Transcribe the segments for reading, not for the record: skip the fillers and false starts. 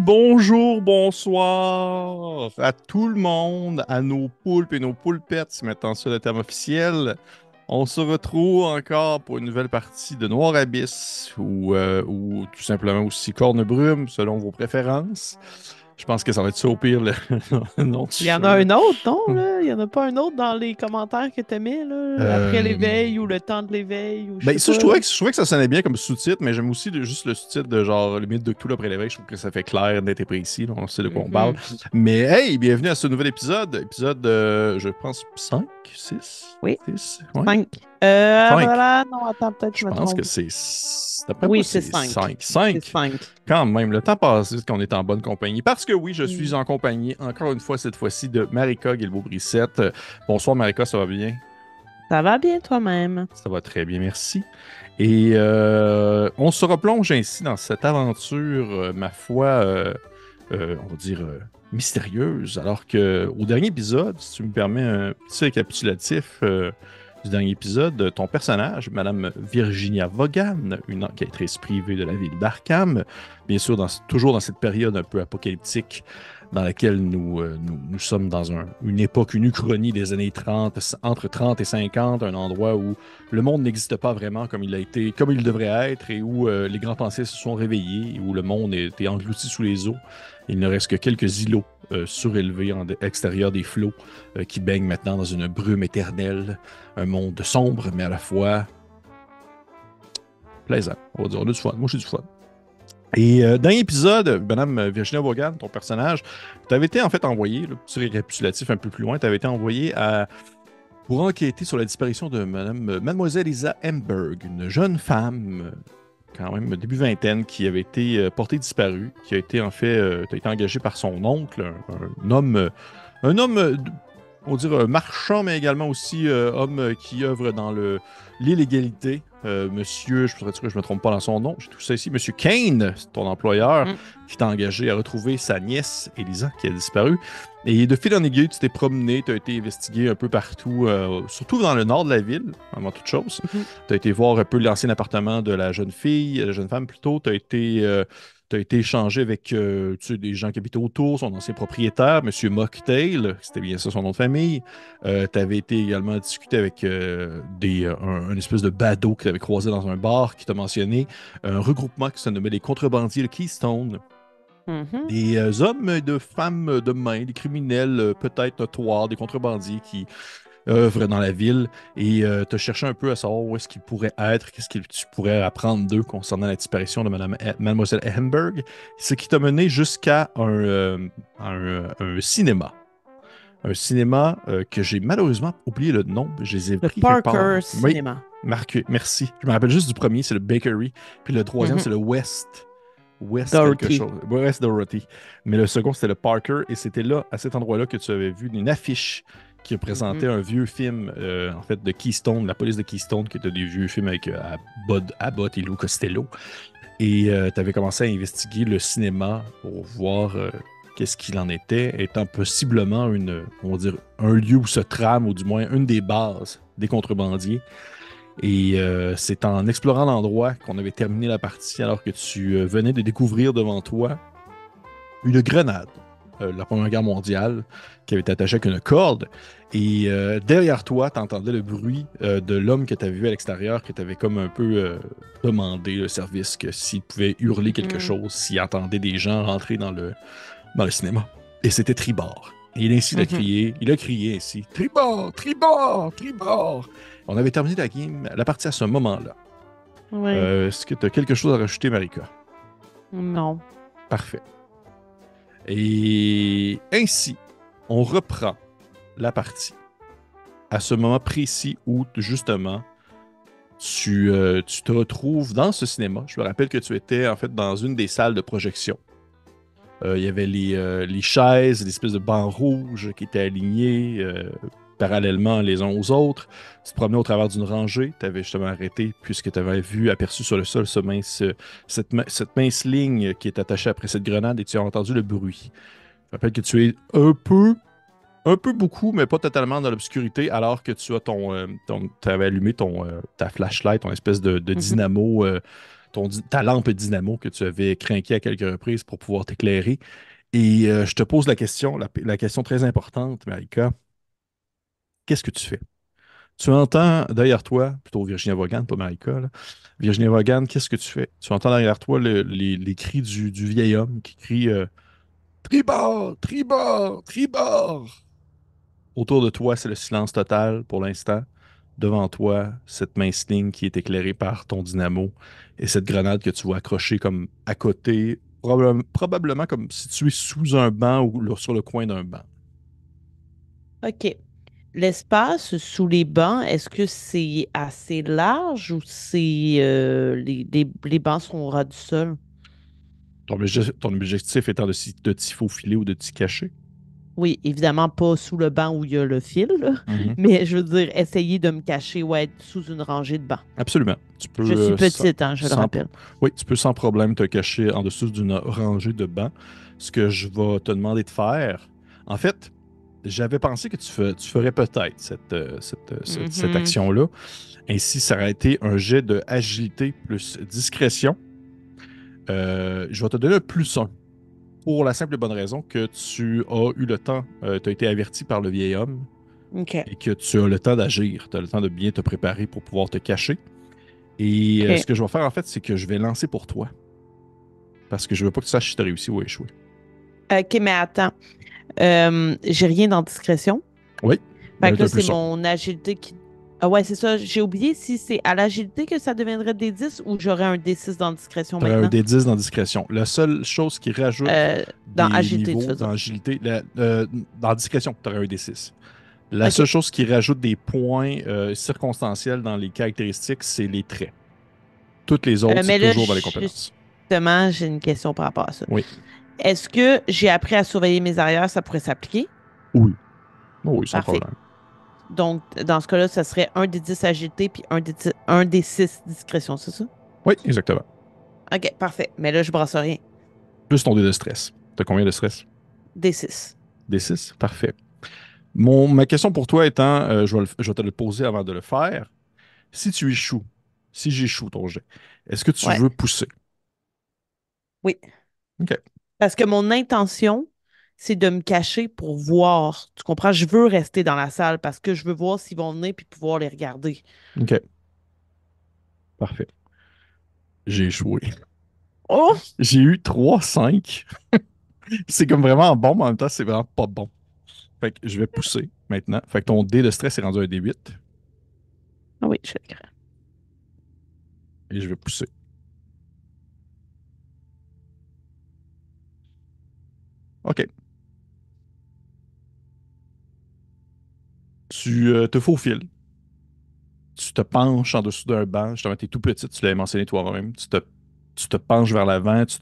Bonjour, bonsoir à tout le monde, à nos poulpes et nos poulpettes, mettant ça le terme officiel. On se retrouve encore pour une nouvelle partie de Noir Abyss ou tout simplement aussi Corne Brume, selon vos préférences. Je pense que ça va être ça au pire, le nom du Il y en jeu, a là. un autre, non, là? Il y en a pas un autre dans les commentaires que t'aimais, là? Après Euh, l'éveil ou le temps de l'éveil ou je Ben, sais ça, pas, là. je trouvais que ça sonnait bien comme sous-titre, mais j'aime aussi juste le sous-titre de genre le mythe de Cthulhu après l'éveil. Je trouve que ça fait clair, net et précis. Là, on sait de quoi on parle. Mhm. Mais hey, bienvenue à ce nouvel épisode. Épisode, je pense, 5, 6, Oui, 6, ouais, 5. 5. Voilà, non, attends, peut-être que je Je me pense que trompe. c'est. D'après moi, Oui, c'est c'est 5. 5. C'est 5. 5. Quand même, le temps passe vite qu'on est en bonne compagnie. Parce que oui, je suis en compagnie, encore une fois, cette fois-ci, de Marika Guilbeault-Brissette. Bonsoir, Marika, ça va bien? Ça va bien toi-même? Ça va très bien, merci. Et on se replonge ainsi dans cette aventure, ma foi, on va dire, mystérieuse. Alors que au dernier épisode, si tu me permets un petit récapitulatif du dernier épisode, ton personnage, Madame Virginia Vaughan, une enquêtrice privée de la ville d'Arkham, bien sûr, toujours dans cette période un peu apocalyptique dans laquelle nous sommes dans une époque, une uchronie des années 30, entre 30 et 50, un endroit où le monde n'existe pas vraiment comme il a été, comme il devrait être, et où les grands penseurs se sont réveillés, et où le monde est englouti sous les eaux. Il ne reste que quelques îlots surélevés en extérieur des flots qui baignent maintenant dans une brume éternelle, un monde sombre, mais à la fois plaisant. On va dire, on a du fun. Moi, j'ai du fun. Et dans l'épisode, Madame Virginia Vaughan, ton personnage, tu avais été en fait envoyé, le petit récapitulatif un peu plus loin, tu avais été envoyé pour enquêter sur la disparition de Mademoiselle Lisa Emberg, une jeune femme, quand même début vingtaine, qui avait été portée disparue, qui a été en fait, t'as été engagé par son oncle, un homme, on dirait marchand, mais également aussi homme qui œuvre dans l'illégalité. Monsieur, je suis sûr que je ne me trompe pas dans son nom, j'ai tout ça ici, Monsieur Kane, ton employeur, Mm. qui t'a engagé à retrouver sa nièce, Elisa, qui a disparu. Et de fil en aiguille, tu t'es promené, tu as été investigué un peu partout, surtout dans le nord de la ville, avant toute chose. Mhm. Tu as été voir un peu l'ancien appartement de la jeune fille, la jeune femme plutôt. Tu as été échangé avec tu sais, des gens qui habitaient autour, son ancien propriétaire, Monsieur Mocktail, c'était bien ça son nom de famille. Tu avais été également discuté avec un espèce de badaud que tu avais croisé dans un bar qui t'a mentionné, un regroupement qui se nommait les contrebandiers de Keystone. Mhm. Des hommes et de femmes de main, des criminels peut-être notoires, des contrebandiers qui œuvrent dans la ville et tu as cherché un peu à savoir où est-ce qu'ils pourraient être, qu'est-ce que tu pourrais apprendre d'eux concernant la disparition de Mademoiselle Ehrenberg, ce qui t'a mené jusqu'à un cinéma. Un cinéma que j'ai malheureusement oublié le nom, je les ai Le pris quelque part. Parker Oui, Cinéma. merci. Je me rappelle juste du premier, c'est le Bakery, puis le troisième, Mhm. c'est le West quelque Dorothy. chose. West Dorothy. Mais le second, c'était le Parker. Et c'était là, à cet endroit-là, que tu avais vu une affiche qui Mhm. représentait un vieux film, en fait, de Keystone, la police de Keystone, qui était des vieux films avec Bud Abbott et Lou Costello. Et tu avais commencé à investiguer le cinéma pour voir qu'est-ce qu'il en était, étant possiblement on va dire, un lieu où se trame, ou du moins une des bases des contrebandiers. Et c'est en explorant l'endroit qu'on avait terminé la partie alors que tu venais de découvrir devant toi une grenade de la Première Guerre mondiale qui avait été attachée avec une corde. Et derrière toi, tu entendais le bruit de l'homme que tu avais vu à l'extérieur, que tu avais comme un peu demandé le service que s'il pouvait hurler quelque Mhm. chose, s'il entendait des gens rentrer dans le cinéma. Et c'était Tribord. Et ainsi Mhm. il a crié ainsi, Tribord, Tribord, Tribord. On avait terminé la partie à ce moment-là. Oui. Est-ce que tu as quelque chose à rajouter, Marika? Non. Parfait. Et ainsi, on reprend la partie à ce moment précis où, justement, tu te retrouves dans ce cinéma. Je me rappelle que tu étais, en fait, dans une des salles de projection. Il y avait les chaises, l'espèce de bancs rouges qui étaient alignés parallèlement les uns aux autres. Tu te promenais au travers d'une rangée. Tu avais justement arrêté puisque tu avais vu, aperçu sur le sol cette mince ligne qui est attachée après cette grenade et tu as entendu le bruit. Je rappelle que tu es un peu beaucoup, mais pas totalement dans l'obscurité, alors que tu avais allumé ta flashlight, ton espèce de Mhm. dynamo ta lampe dynamo que tu avais craqué à quelques reprises pour pouvoir t'éclairer. Et je te pose la question, la question très importante, Marika. Qu'est-ce que tu fais? Tu entends derrière toi, plutôt Virginia Vaughan, pas Marika, là. Virginia Vaughan, qu'est-ce que tu fais? Tu entends derrière toi les cris du vieil homme qui crie Tribord, tribord, tribord. Autour de toi, c'est le silence total pour l'instant. Devant toi, cette mince ligne qui est éclairée par ton dynamo et cette grenade que tu vois accrochée comme à côté, probablement comme située sous un banc ou sur le coin d'un banc. OK. L'espace sous les bancs, est-ce que c'est assez large ou c'est les bancs sont au ras du sol? Ton objectif étant de t'y faufiler ou de t'y cacher. Oui, évidemment pas sous le banc où il y a le fil, là. Mhm. Mais je veux dire, essayer de me cacher ou être sous une rangée de bancs. Absolument. Tu peux, Je suis petite, hein, je le sans, rappelle. oui, tu peux sans problème te cacher en dessous d'une rangée de bancs. Ce que je vais te demander de faire, en fait, j'avais pensé que tu ferais peut-être cette Mhm. action-là. Ainsi, ça aurait été un jet de agilité plus discrétion. Je vais te donner un +1 pour la simple et bonne raison que tu as eu le temps, tu as été averti par le vieil homme OK. et que tu as le temps d'agir. Tu as le temps de bien te préparer pour pouvoir te cacher. Et ce OK. que je vais faire, en fait, c'est que je vais lancer pour toi. Parce que je veux pas que tu saches si tu as réussi ou échoué. OK, mais attends. J'ai rien dans discrétion. Oui, Fait mais que tu as là, un c'est +1. mon agilité qui. Ah ouais, c'est ça. J'ai oublié si c'est à l'agilité que ça deviendrait des 10 ou j'aurais un D6 dans discrétion Tu aurais un maintenant. D10 dans discrétion. La seule chose qui rajoute Dans des agilité, tu niveaux veux dans dire. agilité, dans discrétion, tu aurais un D6. La seule OK. chose qui rajoute des points circonstanciels dans les caractéristiques, c'est les traits. Toutes les autres, c'est Mais là, toujours dans les compétences. justement, j'ai une question par rapport à ça. Oui. Est-ce que j'ai appris à surveiller mes arrières, ça pourrait s'appliquer? Oui. Oh oui, sans Parfait. problème. Donc, dans ce cas-là, ça serait un des 10 agilité puis un des 6 discrétion, c'est ça? Oui, exactement. OK, parfait. Mais là, je brasse rien. Plus ton dé de stress. T'as combien de stress? Des 6. D6? Parfait. Ma question pour toi étant, je vais te le poser avant de le faire. Si tu échoues, si j'échoue ton jet, est-ce que tu Ouais. veux pousser? Oui. OK. Parce que mon intention, c'est de me cacher pour voir. Tu comprends? Je veux rester dans la salle parce que je veux voir s'ils vont venir puis pouvoir les regarder. OK. Parfait. J'ai échoué. Oh! J'ai eu 3-5. C'est comme vraiment bon, mais en même temps, c'est vraiment pas bon. Fait que je vais pousser maintenant. Fait que ton dé de stress est rendu un D8 Ah oui, je le crains. et je vais pousser. OK. Tu te faufiles. Tu te penches en dessous d'un banc. Justement, tu es tout petit, tu l'avais mentionné toi-même. Tu te penches vers l'avant, tu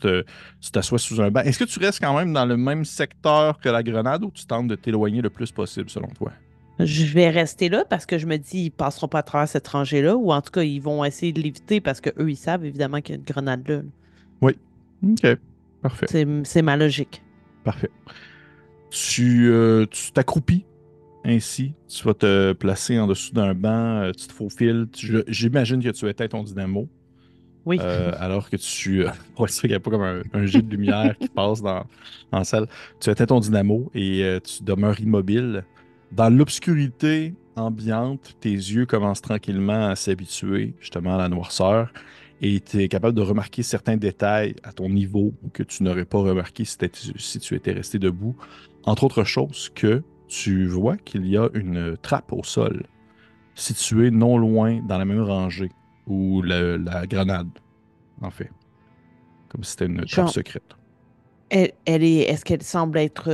t'assois sous un banc. Est-ce que tu restes quand même dans le même secteur que la grenade ou tu tentes de t'éloigner le plus possible selon toi? Je vais rester là parce que je me dis, ils passeront pas à travers cette rangée-là, ou en tout cas, ils vont essayer de l'éviter parce qu'eux, ils savent évidemment qu'il y a une grenade là. Oui. OK. Parfait. C'est ma logique. Parfait. Tu t'accroupis ainsi. Tu vas te placer en dessous d'un banc, tu te faufiles. J'imagine que tu éteins ton dynamo. Oui. Alors que pour être sûr qu'il n'y a pas comme un jet de lumière qui passe dans la salle. Tu éteins ton dynamo et tu demeures immobile. Dans l'obscurité ambiante, tes yeux commencent tranquillement à s'habituer justement à la noirceur et tu es capable de remarquer certains détails à ton niveau que tu n'aurais pas remarqué si tu étais resté debout. Entre autres choses que tu vois qu'il y a une trappe au sol située non loin dans la même rangée où la grenade en fait. Comme si c'était une trappe Genre, secrète. est-ce qu'elle semble être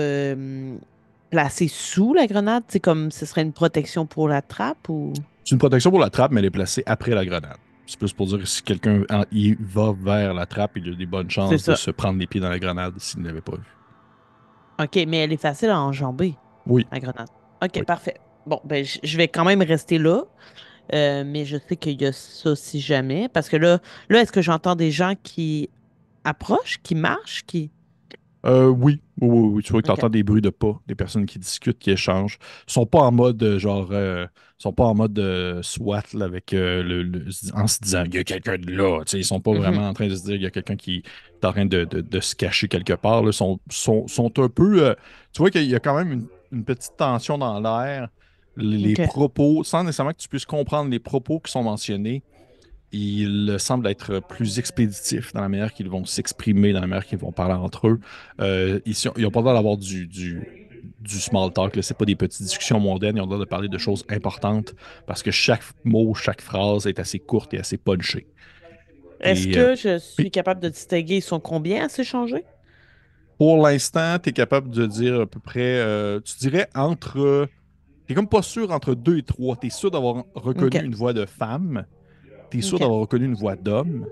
placée sous la grenade? C'est comme ce serait une protection pour la trappe ou? C'est une protection pour la trappe, mais elle est placée après la grenade. C'est plus pour dire que si quelqu'un il va vers la trappe, il a des bonnes C'est chances de ça. se prendre les pieds dans la grenade s'il ne l'avait pas vu. OK, mais elle est facile à enjamber, Oui, la grenade. OK, oui. parfait. Bon, ben, je vais quand même rester là, mais je sais qu'il y a ça si jamais. Parce que là, est-ce que j'entends des gens qui approchent, qui marchent, qui. Oui. Oui, oui, oui, tu vois que tu OK. entends des bruits de pas, des personnes qui discutent, qui échangent. Ils sont pas en mode sont pas en mode SWAT là, avec en se disant il y a quelqu'un de là. Tu sais, ils sont pas Mhm. vraiment en train de se dire il y a quelqu'un qui est en train de se cacher quelque part. Là. Sont un peu. Tu vois qu'il y a quand même une petite tension dans l'air. Les OK. propos, sans nécessairement que tu puisses comprendre les propos qui sont mentionnés, ils semblent être plus expéditifs dans la manière qu'ils vont s'exprimer, dans la manière qu'ils vont parler entre eux. Ils n'ont pas l'air d'avoir du small talk. Ce n'est pas des petites discussions mondaines. Ils ont l'air de parler de choses importantes parce que chaque mot, chaque phrase est assez courte et assez punchée. Est-ce Et que je oui, suis capable de distinguer, ils sont combien à s'échanger? pour l'instant, tu es capable de dire à peu près, tu dirais entre, tu comme pas sûr entre deux et trois. Tu es sûr d'avoir reconnu OK. une voix de femme, tu es sûr OK. d'avoir reconnu une voix d'homme.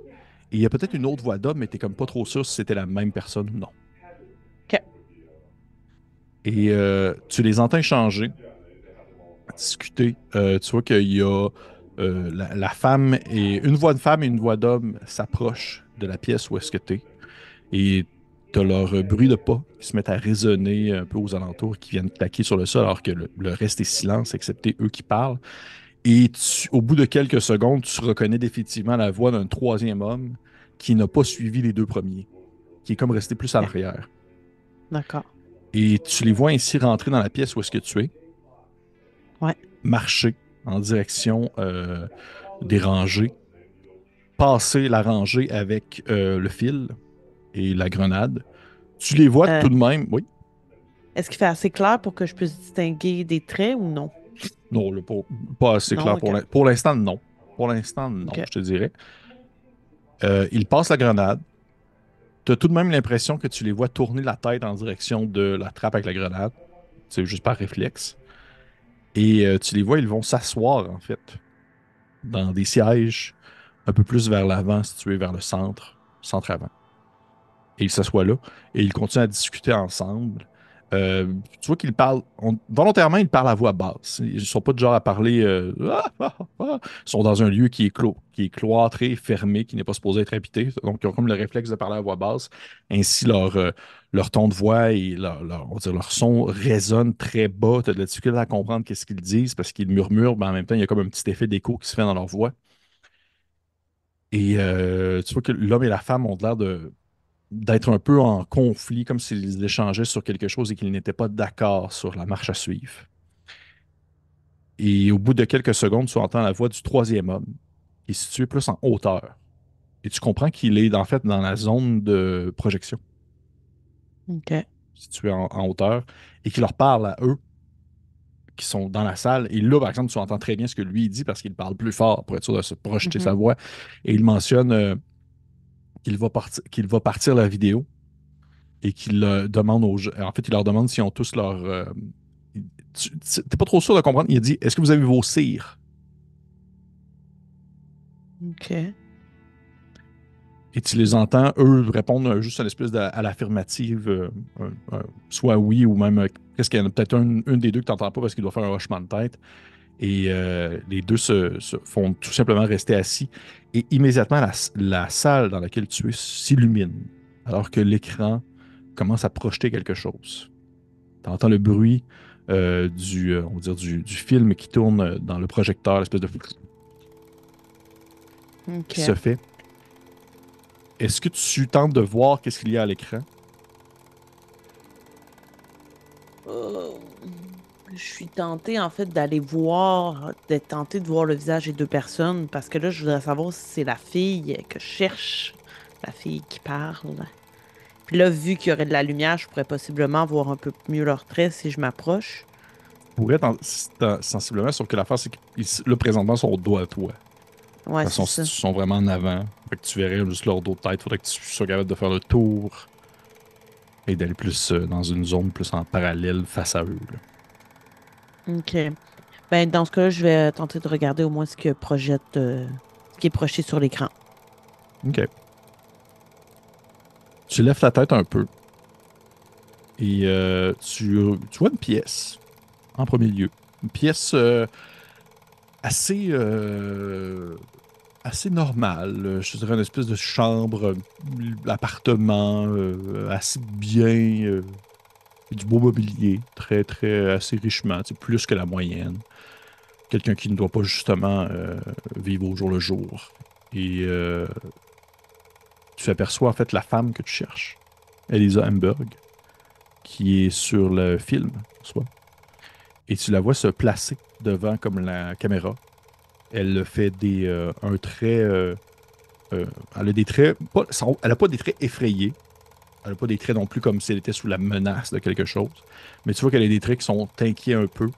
Et il y a peut-être une autre voix d'homme, mais t'es comme pas trop sûr si c'était la même personne ou non. OK. Et tu les entends échanger, discuter. Tu vois qu'il y a la femme et une voix de femme et une voix d'homme s'approchent de la pièce où est-ce que t'es. Et t'as leur bruit de pas qui se mettent à résonner un peu aux alentours, qui viennent claquer sur le sol, alors que le reste est silence, excepté eux qui parlent. Et au bout de quelques secondes, tu reconnais définitivement la voix d'un troisième homme qui n'a pas suivi les deux premiers, qui est comme resté plus à OK. l'arrière. D'accord. Et tu les vois ainsi rentrer dans la pièce où est-ce que tu es, Ouais. marcher en direction des rangées, passer la rangée avec le fil et la grenade. Tu les vois Euh, tout de même, oui. Est-ce qu'il fait assez clair pour que je puisse distinguer des traits ou non? Non, là, pas assez Non? clair OK. pour l'instant, non. Pour l'instant, non, OK. je te dirais. Ils passent la grenade. Tu as tout de même l'impression que tu les vois tourner la tête en direction de la trappe avec la grenade. C'est juste par réflexe. Et tu les vois, ils vont s'asseoir, en fait, dans des sièges un peu plus vers l'avant, situés vers le centre, centre avant. Et ils s'assoient là et ils continuent à discuter ensemble. Tu vois qu'ils parlent, volontairement, ils parlent à voix basse. Ils ne sont pas du genre à parler. Ils sont dans un lieu qui est clos, qui est cloîtré, fermé, qui n'est pas supposé être habité. Donc, ils ont comme le réflexe de parler à voix basse. Ainsi, leur ton de voix et on va dire, leur son résonne très bas. Tu as de la difficulté à comprendre qu'est-ce qu'ils disent parce qu'ils murmurent, mais en même temps, il y a comme un petit effet d'écho qui se fait dans leur voix. Et tu vois que l'homme et la femme ont l'air d'être un peu en conflit, comme s'ils échangeaient sur quelque chose et qu'ils n'étaient pas d'accord sur la marche à suivre. Et au bout de quelques secondes, tu entends la voix du troisième homme, qui est situé plus en hauteur. Et tu comprends qu'il est en fait dans la zone de projection, OK. situé en hauteur, et qui leur parle à eux qui sont dans la salle. Et là, par exemple, tu entends très bien ce que lui dit parce qu'il parle plus fort pour être sûr de se projeter sa Mhm. voix. Et il mentionne qu'il va partir la vidéo et qu'il demande aux gens. En fait, il leur demande s'ils ont tous leur. T'es pas trop sûr de comprendre. Il a dit est-ce que vous avez vos cires? OK. Et tu les entends, eux, répondre juste à l'espèce à l'affirmative, soit oui ou même. Qu'est-ce qu'il y en a peut-être une des deux que tu n'entends pas parce qu'il doit faire un hochement de tête. Et les deux se font tout simplement rester assis. Et immédiatement, la salle dans laquelle tu es s'illumine alors que l'écran commence à projeter quelque chose. Tu entends le bruit on va dire du film qui tourne dans le projecteur, l'espèce de qui OK. se fait. Est-ce que tu tentes de voir qu'est-ce qu'il y a à l'écran? Euh, je suis tentée, en fait, d'aller voir, d'être tentée de voir le visage des deux personnes, parce que là, je voudrais savoir si c'est la fille que je cherche, la fille qui parle. Puis là, vu qu'il y aurait de la lumière, je pourrais possiblement voir un peu mieux leurs traits si je m'approche. Pourrait sensiblement, sauf que l'affaire, c'est que là, présentement, ils sont au dos à toi. Ouais, Ils c'est sont, ça. sont vraiment en avant. Fait que tu verrais juste leur dos de tête. Faudrait que tu sois capable de faire le tour et d'aller plus dans une zone plus en parallèle face à eux. Là. OK. Ben, dans ce cas-là, je vais tenter de regarder au moins ce qui est projeté sur l'écran. OK. Tu lèves ta tête un peu et tu vois une pièce en premier lieu. Une pièce assez, assez normale. Je dirais une espèce de chambre, appartement assez bien. Puis du beau mobilier, très, très, assez richement, tu sais, plus que la moyenne. Quelqu'un qui ne doit pas justement vivre au jour le jour. Et tu aperçois en fait la femme que tu cherches, Elisa Hamburg, qui est sur le film, soit. Et tu la vois se placer devant comme la caméra. Elle fait un trait. Euh, Elle a des traits. Elle a pas des traits effrayés. Elle n'a pas des traits non plus comme si elle était sous la menace de quelque chose. Mais tu vois qu'elle a des traits qui sont inquiets un peu.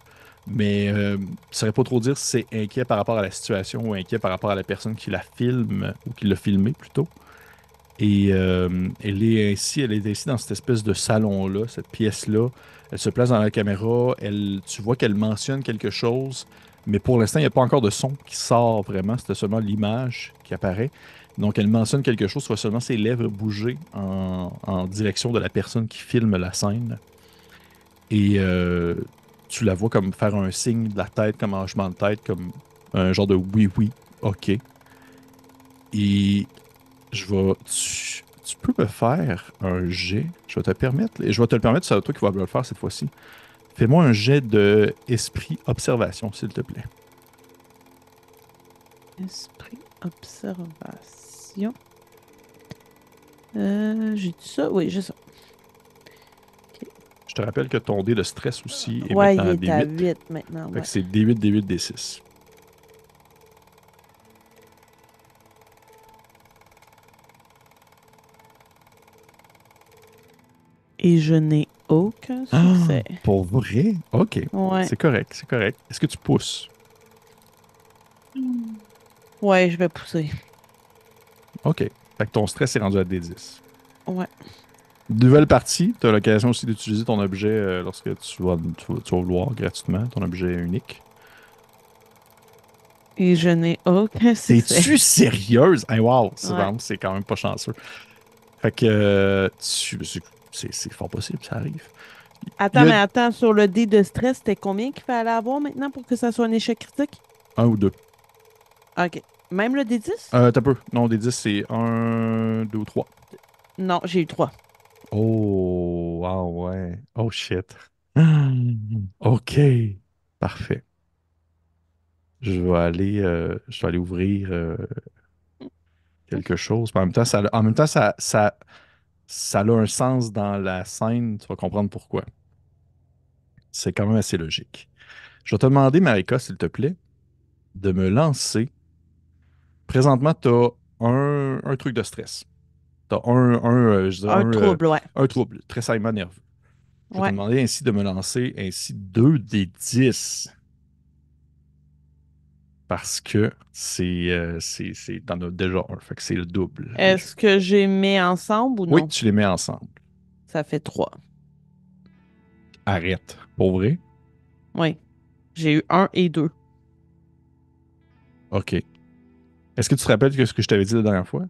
Mais je ne saurais pas trop dire si c'est inquiet par rapport à la situation ou inquiet par rapport à la personne qui la filme ou qui l'a filmé plutôt. Et elle est ainsi dans cette espèce de salon-là, cette pièce-là. Elle se place dans la caméra. Tu vois qu'elle mentionne quelque chose, mais pour l'instant, il n'y a pas encore de son qui sort vraiment. C'est seulement l'image qui apparaît. Donc, elle mentionne quelque chose, soit seulement ses lèvres bouger en direction de la personne qui filme la scène. Et tu la vois comme faire un signe de la tête, comme un hochement de tête, comme un genre de oui, oui, ok. Et tu peux me faire un jet. Je vais te permettre. Et je vais te le permettre, c'est toi qui vas me le faire cette fois-ci. Fais-moi un jet de esprit observation, s'il te plaît. Esprit observation. J'ai dit ça? Oui, j'ai ça. Je te rappelle que ton dé de stress aussi est Ouais, il maintenant à est à D8. 8 maintenant, Fait ouais. que c'est D8, D8, D6. Et je n'ai aucun Ah, succès. pour vrai? Ok. Ouais. C'est correct, c'est correct. Est-ce que tu pousses? Hmm. Ouais, je vais pousser. Ok. Fait que ton stress est rendu à D10. Ouais. Nouvelle partie, tu as l'occasion aussi d'utiliser ton objet lorsque tu vas vouloir gratuitement, ton objet unique. Et je n'ai aucun succès. T'es-tu sérieuse? Hey, wow, Ouais. c'est quand même pas chanceux. Fait que c'est fort possible, ça arrive. Il Attends, y a mais attends, sur le dé de stress, c'était combien qu'il fallait avoir maintenant pour que ça soit un échec critique? un ou deux. OK. Même le d 10? T'as peu. Non, des 10, c'est un, deux ou trois. Non, j'ai eu 3. Oh, wow, ouais. Oh, shit. OK. Parfait. Je vais aller ouvrir quelque chose. Puis en même temps, ça a un sens dans la scène. Tu vas comprendre pourquoi. C'est quand même assez logique. Je vais te demander, Marika, s'il te plaît, de me lancer. Présentement, tu as un truc de stress. Tu as je dirais Un trouble, ouais. un trouble, tressaillement nerveux. Je vais te Ouais. demander ainsi de me lancer ainsi 2 des 10 parce que t'en as déjà un. Fait que c'est le double déjà. Est-ce que j'ai mis ensemble ou Oui, non? tu les mets ensemble. Ça fait 3. Arrête. Pour vrai? Oui. J'ai eu un et 2. OK. Est-ce que tu te rappelles que ce que je t'avais dit la dernière fois?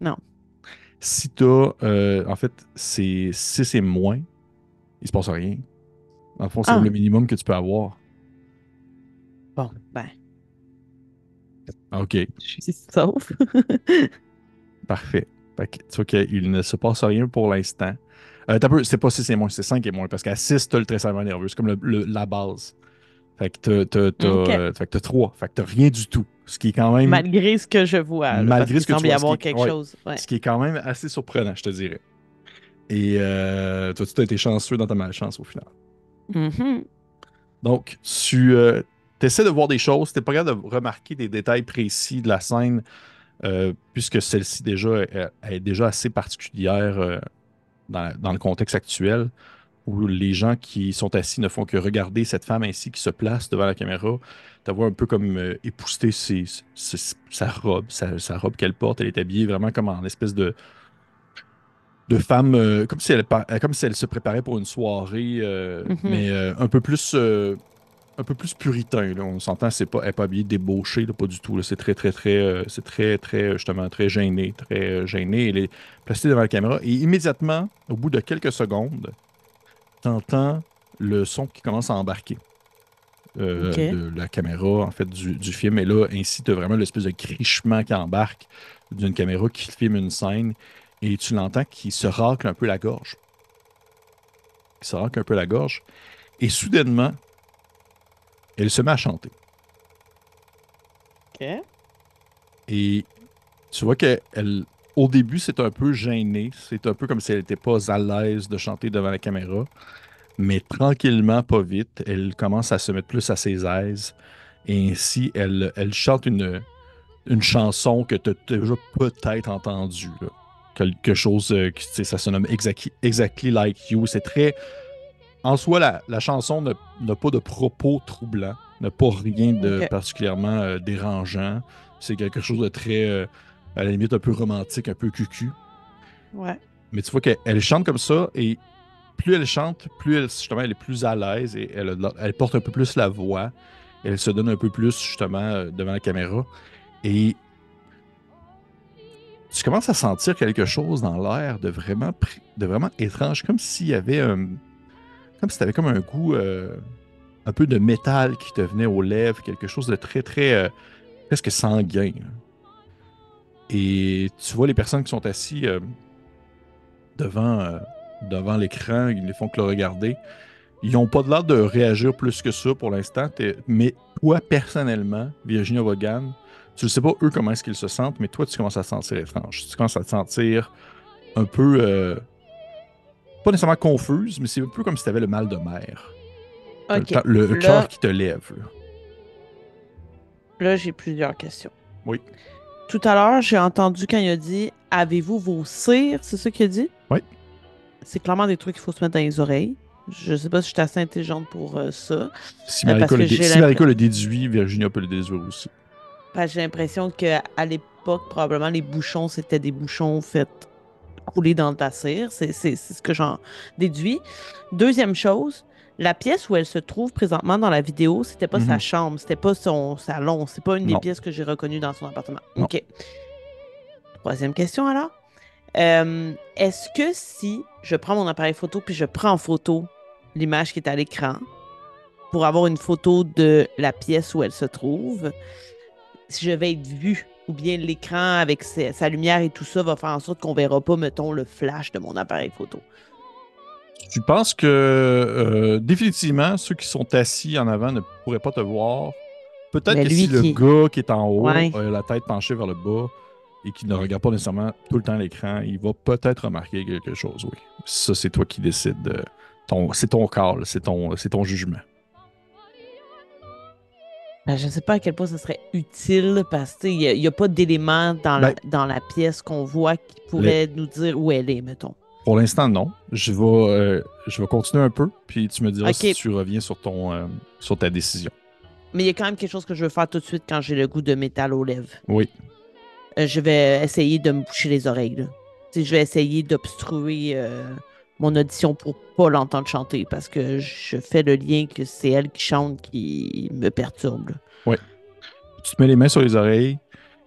Non. Si t'as, en fait, c'est 6 et moins, il se passe rien. Dans le fond, c'est Ah, le minimum que tu peux avoir. bon, ben, OK, je suis sauf. parfait. Fait que, tu vois qu'il ne se passe rien pour l'instant. C'est pas 6 et moins, c'est 5 et moins, parce qu'à 6, t'as le tressaillement nerveux. C'est comme la base. Fait que OK. fait que t'as 3. Fait que t'as rien du tout. Ce qui est quand même, Malgré ce que je vois, là, parce malgré qu'il ce que tu semble y vois, avoir quelque ouais, chose. Ouais. ce qui est quand même assez surprenant, je te dirais. Et toi, tu as été chanceux dans ta malchance au final. Mhm. Donc, tu essaies de voir des choses, tu n'es pas capable de remarquer des détails précis de la scène, puisque celle-ci déjà elle est déjà assez particulière dans le contexte actuel, où les gens qui sont assis ne font que regarder cette femme ainsi qui se place devant la caméra. Tu vois un peu comme épousseter sa robe, sa robe qu'elle porte. Elle est habillée vraiment comme en espèce de femme, comme si elle se préparait pour une soirée, Mhm. mais un peu plus puritain, là. On s'entend, elle est pas habillée débauchée, là, pas du tout, là. C'est très, très, très, c'est très, très, justement, très gêné, très gêné. Elle est placée devant la caméra et immédiatement, au bout de quelques secondes, t'entends le son qui commence à embarquer OK. de la caméra, en fait, du film. Et là, ainsi, tu as vraiment l'espèce de crichement qui embarque d'une caméra qui filme une scène et tu l'entends qui se racle un peu la gorge. qui se ranque un peu la gorge. Et soudainement, elle se met à chanter. OK. Et tu vois au début, c'est un peu gêné. C'est un peu comme si elle n'était pas à l'aise de chanter devant la caméra. Mais tranquillement, pas vite, elle commence à se mettre plus à ses aises. Et ainsi, elle chante une chanson que tu as déjà peut-être entendue, là. Quelque chose qui, tu sais, ça se nomme Exactly Like You. C'est très. En soi, la chanson n'a pas de propos troublants, n'a pas rien de OK. particulièrement dérangeant. C'est quelque chose de très, à la limite, un peu romantique, un peu cucu. Ouais. Mais tu vois qu'elle chante comme ça et plus elle chante, plus elle, justement, elle est plus à l'aise et elle porte un peu plus la voix. Elle se donne un peu plus, justement, devant la caméra. Et tu commences à sentir quelque chose dans l'air de vraiment étrange, comme s'il y avait comme si tu avais comme un goût un peu de métal qui te venait aux lèvres, quelque chose de très, très presque sanguin. Et tu vois les personnes qui sont assis devant, devant l'écran, ils ne font que le regarder. Ils n'ont pas de l'air de réagir plus que ça pour l'instant. Mais toi, personnellement, Virginia Vaughan, tu ne sais pas eux comment est-ce qu'ils se sentent, mais toi, tu commences à te sentir étrange. Tu commences à te sentir un peu, pas nécessairement confuse, mais c'est un peu comme si tu avais le mal de mer. T'as OK. le cœur Là, qui te lève, là. là, j'ai plusieurs questions. Oui. Tout à l'heure, j'ai entendu quand il a dit avez-vous vos cires? C'est ça qu'il a dit? Oui. C'est clairement des trucs qu'il faut se mettre dans les oreilles. Je sais pas si je suis assez intelligente pour ça. Parce que Si Marika le déduit, Virginia peut le déduire aussi. j'ai l'impression qu'à l'époque, probablement, les bouchons, c'était des bouchons faits couler dans ta cire. C'est ce que j'en déduis. Deuxième chose, la pièce où elle se trouve présentement dans la vidéo, c'était pas sa Mhm. chambre, c'était pas son salon, c'est pas une des Non, pièces que j'ai reconnues dans son appartement. non. OK. Troisième question alors. Est-ce que si je prends mon appareil photo puis je prends en photo l'image qui est à l'écran pour avoir une photo de la pièce où elle se trouve, si je vais être vue ou bien l'écran avec sa lumière et tout ça va faire en sorte qu'on verra pas, mettons, le flash de mon appareil photo? Tu penses que définitivement, ceux qui sont assis en avant ne pourraient pas te voir. Peut-être Mais que si lui le qui... gars qui est en haut Ouais. a la tête penchée vers le bas et qui ne regarde pas nécessairement tout le temps l'écran, il va peut-être remarquer quelque chose, oui. Ça, c'est toi qui décides. C'est ton call, c'est ton jugement. Ben, je ne sais pas à quel point ce serait utile parce qu'il n'y a pas d'éléments Ben, dans la pièce qu'on voit qui le- pourrait nous dire où elle est, mettons. pour l'instant, non. Je vais continuer un peu, puis tu me diras si OK. tu reviens sur ta décision. Mais il y a quand même quelque chose que je veux faire tout de suite quand j'ai le goût de métal aux lèvres. Oui. Je vais essayer de me boucher les oreilles, là. Tu sais, je vais essayer d'obstruer mon audition pour pas l'entendre chanter parce que je fais le lien que c'est elle qui chante qui me perturbe, là. Oui. Tu te mets les mains sur les oreilles,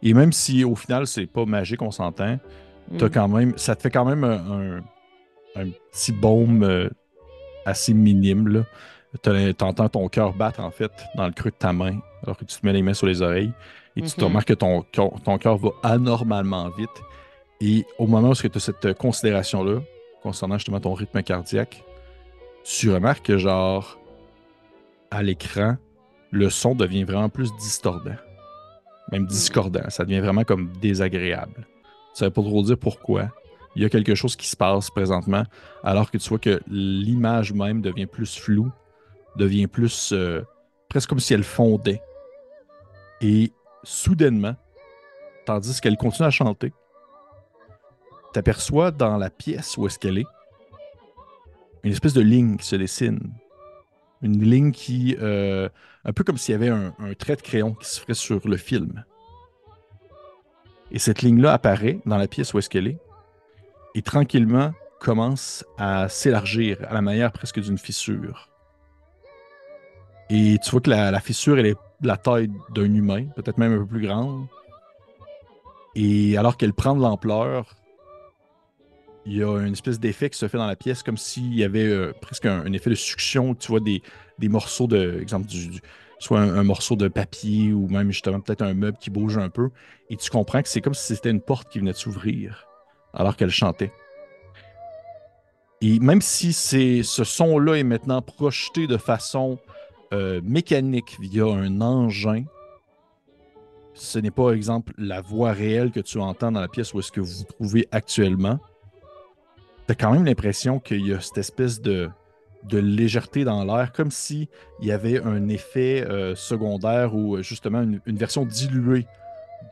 et même si au final, c'est pas magique, on s'entend, Hmm. ça te fait quand même un petit baume assez minime, là. T'entends ton cœur battre, en fait, dans le creux de ta main, alors que tu te mets les mains sur les oreilles, et tu te Mhm. remarques que ton cœur va anormalement vite. Et au moment où tu as cette considération-là, concernant justement ton rythme cardiaque, tu remarques que, genre, à l'écran, le son devient vraiment plus distordant, même Hmm. discordant. Ça devient vraiment comme désagréable. Ça ne veut pas trop dire pourquoi. Il y a quelque chose qui se passe présentement, alors que tu vois que l'image même devient plus floue, devient plus presque comme si elle fondait. Et soudainement, tandis qu'elle continue à chanter, t'aperçois dans la pièce où est-ce qu'elle est, une espèce de ligne qui se dessine. Une ligne qui, un peu comme s'il y avait un trait de crayon qui se ferait sur le film. Et cette ligne-là apparaît dans la pièce où est-ce qu'elle est et tranquillement commence à s'élargir à la manière presque d'une fissure. Et tu vois que la fissure, elle est de la taille d'un humain, peut-être même un peu plus grande. Et alors qu'elle prend de l'ampleur, il y a une espèce d'effet qui se fait dans la pièce, comme s'il y avait presque un effet de succion. Tu vois des morceaux de, exemple, soit un morceau de papier ou même justement peut-être un meuble qui bouge un peu. Et tu comprends que c'est comme si c'était une porte qui venait de s'ouvrir alors qu'elle chantait. Et même si ce son-là est maintenant projeté de façon mécanique via un engin, ce n'est pas, exemple, la voix réelle que tu entends dans la pièce où est-ce que vous vous trouvez actuellement. Tu as quand même l'impression qu'il y a cette espèce de légèreté dans l'air, comme si il y avait un effet secondaire ou justement une version diluée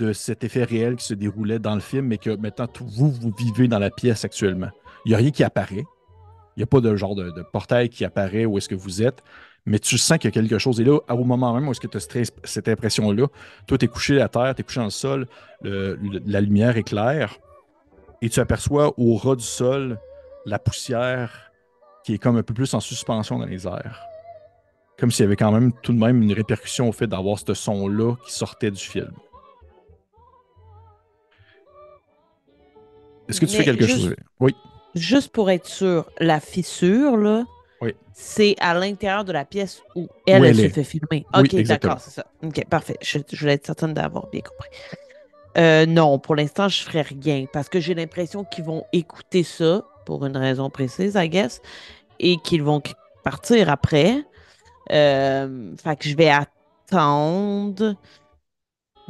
de cet effet réel qui se déroulait dans le film, mais que maintenant vous vivez dans la pièce actuellement. Il n'y a rien qui apparaît. Il n'y a pas de genre de portail qui apparaît où est-ce que vous êtes, mais tu sens qu'il y a quelque chose. Et là, au moment même où est-ce que tu as cette impression-là, toi, tu es couché à terre, tu es couché dans le sol, la lumière est claire, et tu aperçois au ras du sol la poussière qui est comme un peu plus en suspension dans les airs. Comme s'il y avait quand même tout de même une répercussion au fait d'avoir ce son-là qui sortait du film. Est-ce que tu fais Mais quelque chose? Oui, juste pour être sûr, la fissure, là, oui. c'est à l'intérieur de la pièce où Où elle elle se est? fait filmer. Oui, OK, exactement. d'accord, c'est ça. OK, parfait. Je voulais être certaine d'avoir bien compris. Non, pour l'instant, je ferai rien parce que j'ai l'impression qu'ils vont écouter ça pour une raison précise, I guess, et qu'ils vont partir après. Fait que je vais attendre.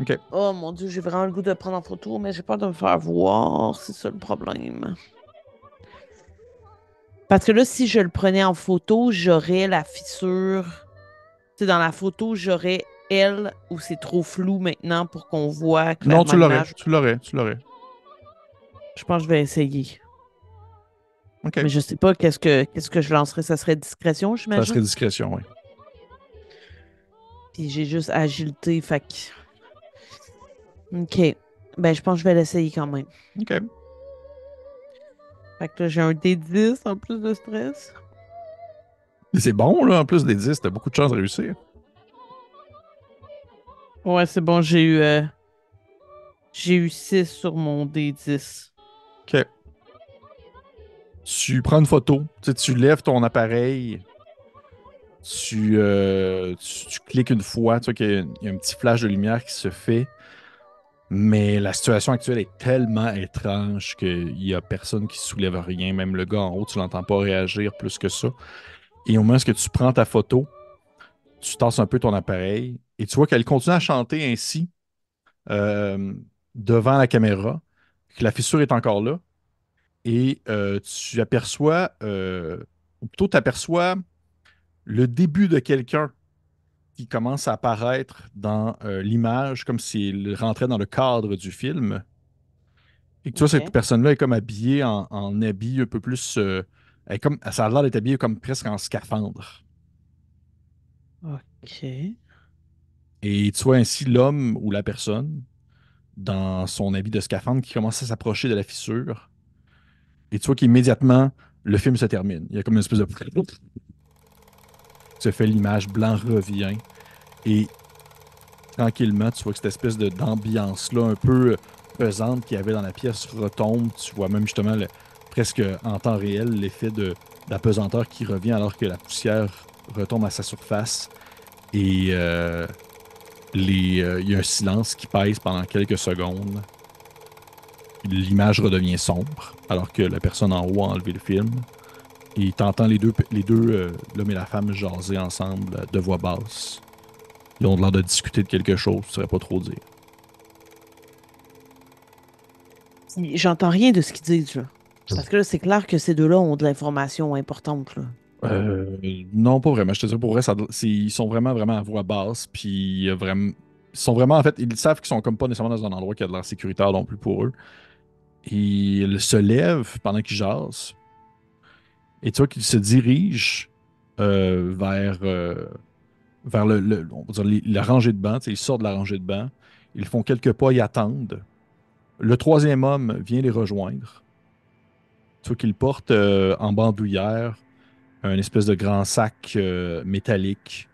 OK. Oh mon Dieu, j'ai vraiment le goût de prendre en photo, mais j'ai peur de me faire voir. C'est ça le problème. Parce que là, si je le prenais en photo, j'aurais la fissure. Tu sais, dans la photo, j'aurais elle où c'est trop flou maintenant pour qu'on voit Non, clairement l'image. tu l'aurais. Je pense que je vais essayer. OK. Mais je sais pas qu'est-ce que je lancerais. Ça serait discrétion, Ça j'imagine. serait discrétion, oui. Puis j'ai juste agilité, fait que... OK. Ben, je pense que je vais l'essayer quand même. OK. Fait que là, j'ai un D10 en plus de stress. Et c'est bon, là, en plus des 10, t'as beaucoup de chances de réussir. Ouais, c'est bon, j'ai eu 6 sur mon D10. OK. Tu prends une photo, tu sais, tu lèves ton appareil, tu cliques une fois, tu vois qu'il y a un petit flash de lumière qui se fait, mais la situation actuelle est tellement étrange qu'il n'y a personne qui soulève rien, même le gars en haut, tu l'entends pas réagir plus que ça. Et au moment où tu prends ta photo, tu tasses un peu ton appareil et tu vois qu'elle continue à chanter ainsi euh, devant la caméra, que la fissure est encore là, et tu aperçois, ou plutôt tu aperçois le début de quelqu'un qui commence à apparaître dans l'image, comme s'il rentrait dans le cadre du film. Et que tu vois, cette OK. personne-là est comme habillée en habit un peu plus. Elle est comme, ça a l'air d'être habillée comme presque en scaphandre. OK. Et tu vois ainsi l'homme ou la personne dans son habit de scaphandre qui commence à s'approcher de la fissure. Et tu vois qu'immédiatement, le film se termine. Il y a comme une espèce de... Se fait l'image, blanc revient. Et tranquillement, tu vois que cette espèce d'ambiance-là, un peu pesante qu'il y avait dans la pièce, retombe. Tu vois même justement, presque en temps réel, l'effet d'apesanteur qui revient alors que la poussière retombe à sa surface. Et il y a un silence qui pèse pendant quelques secondes. L'image redevient sombre alors que la personne en haut a enlevé le film. Et t'entends les deux, l'homme et la femme, jaser ensemble de voix basse. Ils ont l'air de discuter de quelque chose, je ne saurais pas trop dire. J'entends rien de ce qu'ils disent, là. Parce que là, c'est clair que ces deux-là ont de l'information importante, là. Non, pas vraiment. Je te dirais pour vrai, ils sont vraiment, vraiment à voix basse. Puis vraiment, ils sont vraiment, en fait, ils savent qu'ils sont comme pas nécessairement dans un endroit qui a de l'air sécuritaire non plus pour eux. Et ils se lèvent pendant qu'ils jasent. Et tu vois qu'ils se dirigent vers on va dire la rangée de bancs. Tu sais, ils sortent de la rangée de bancs. Ils font quelques pas, ils attendent. Le troisième homme vient les rejoindre. Tu vois qu'il porte en bandoulière un espèce de grand sac métallique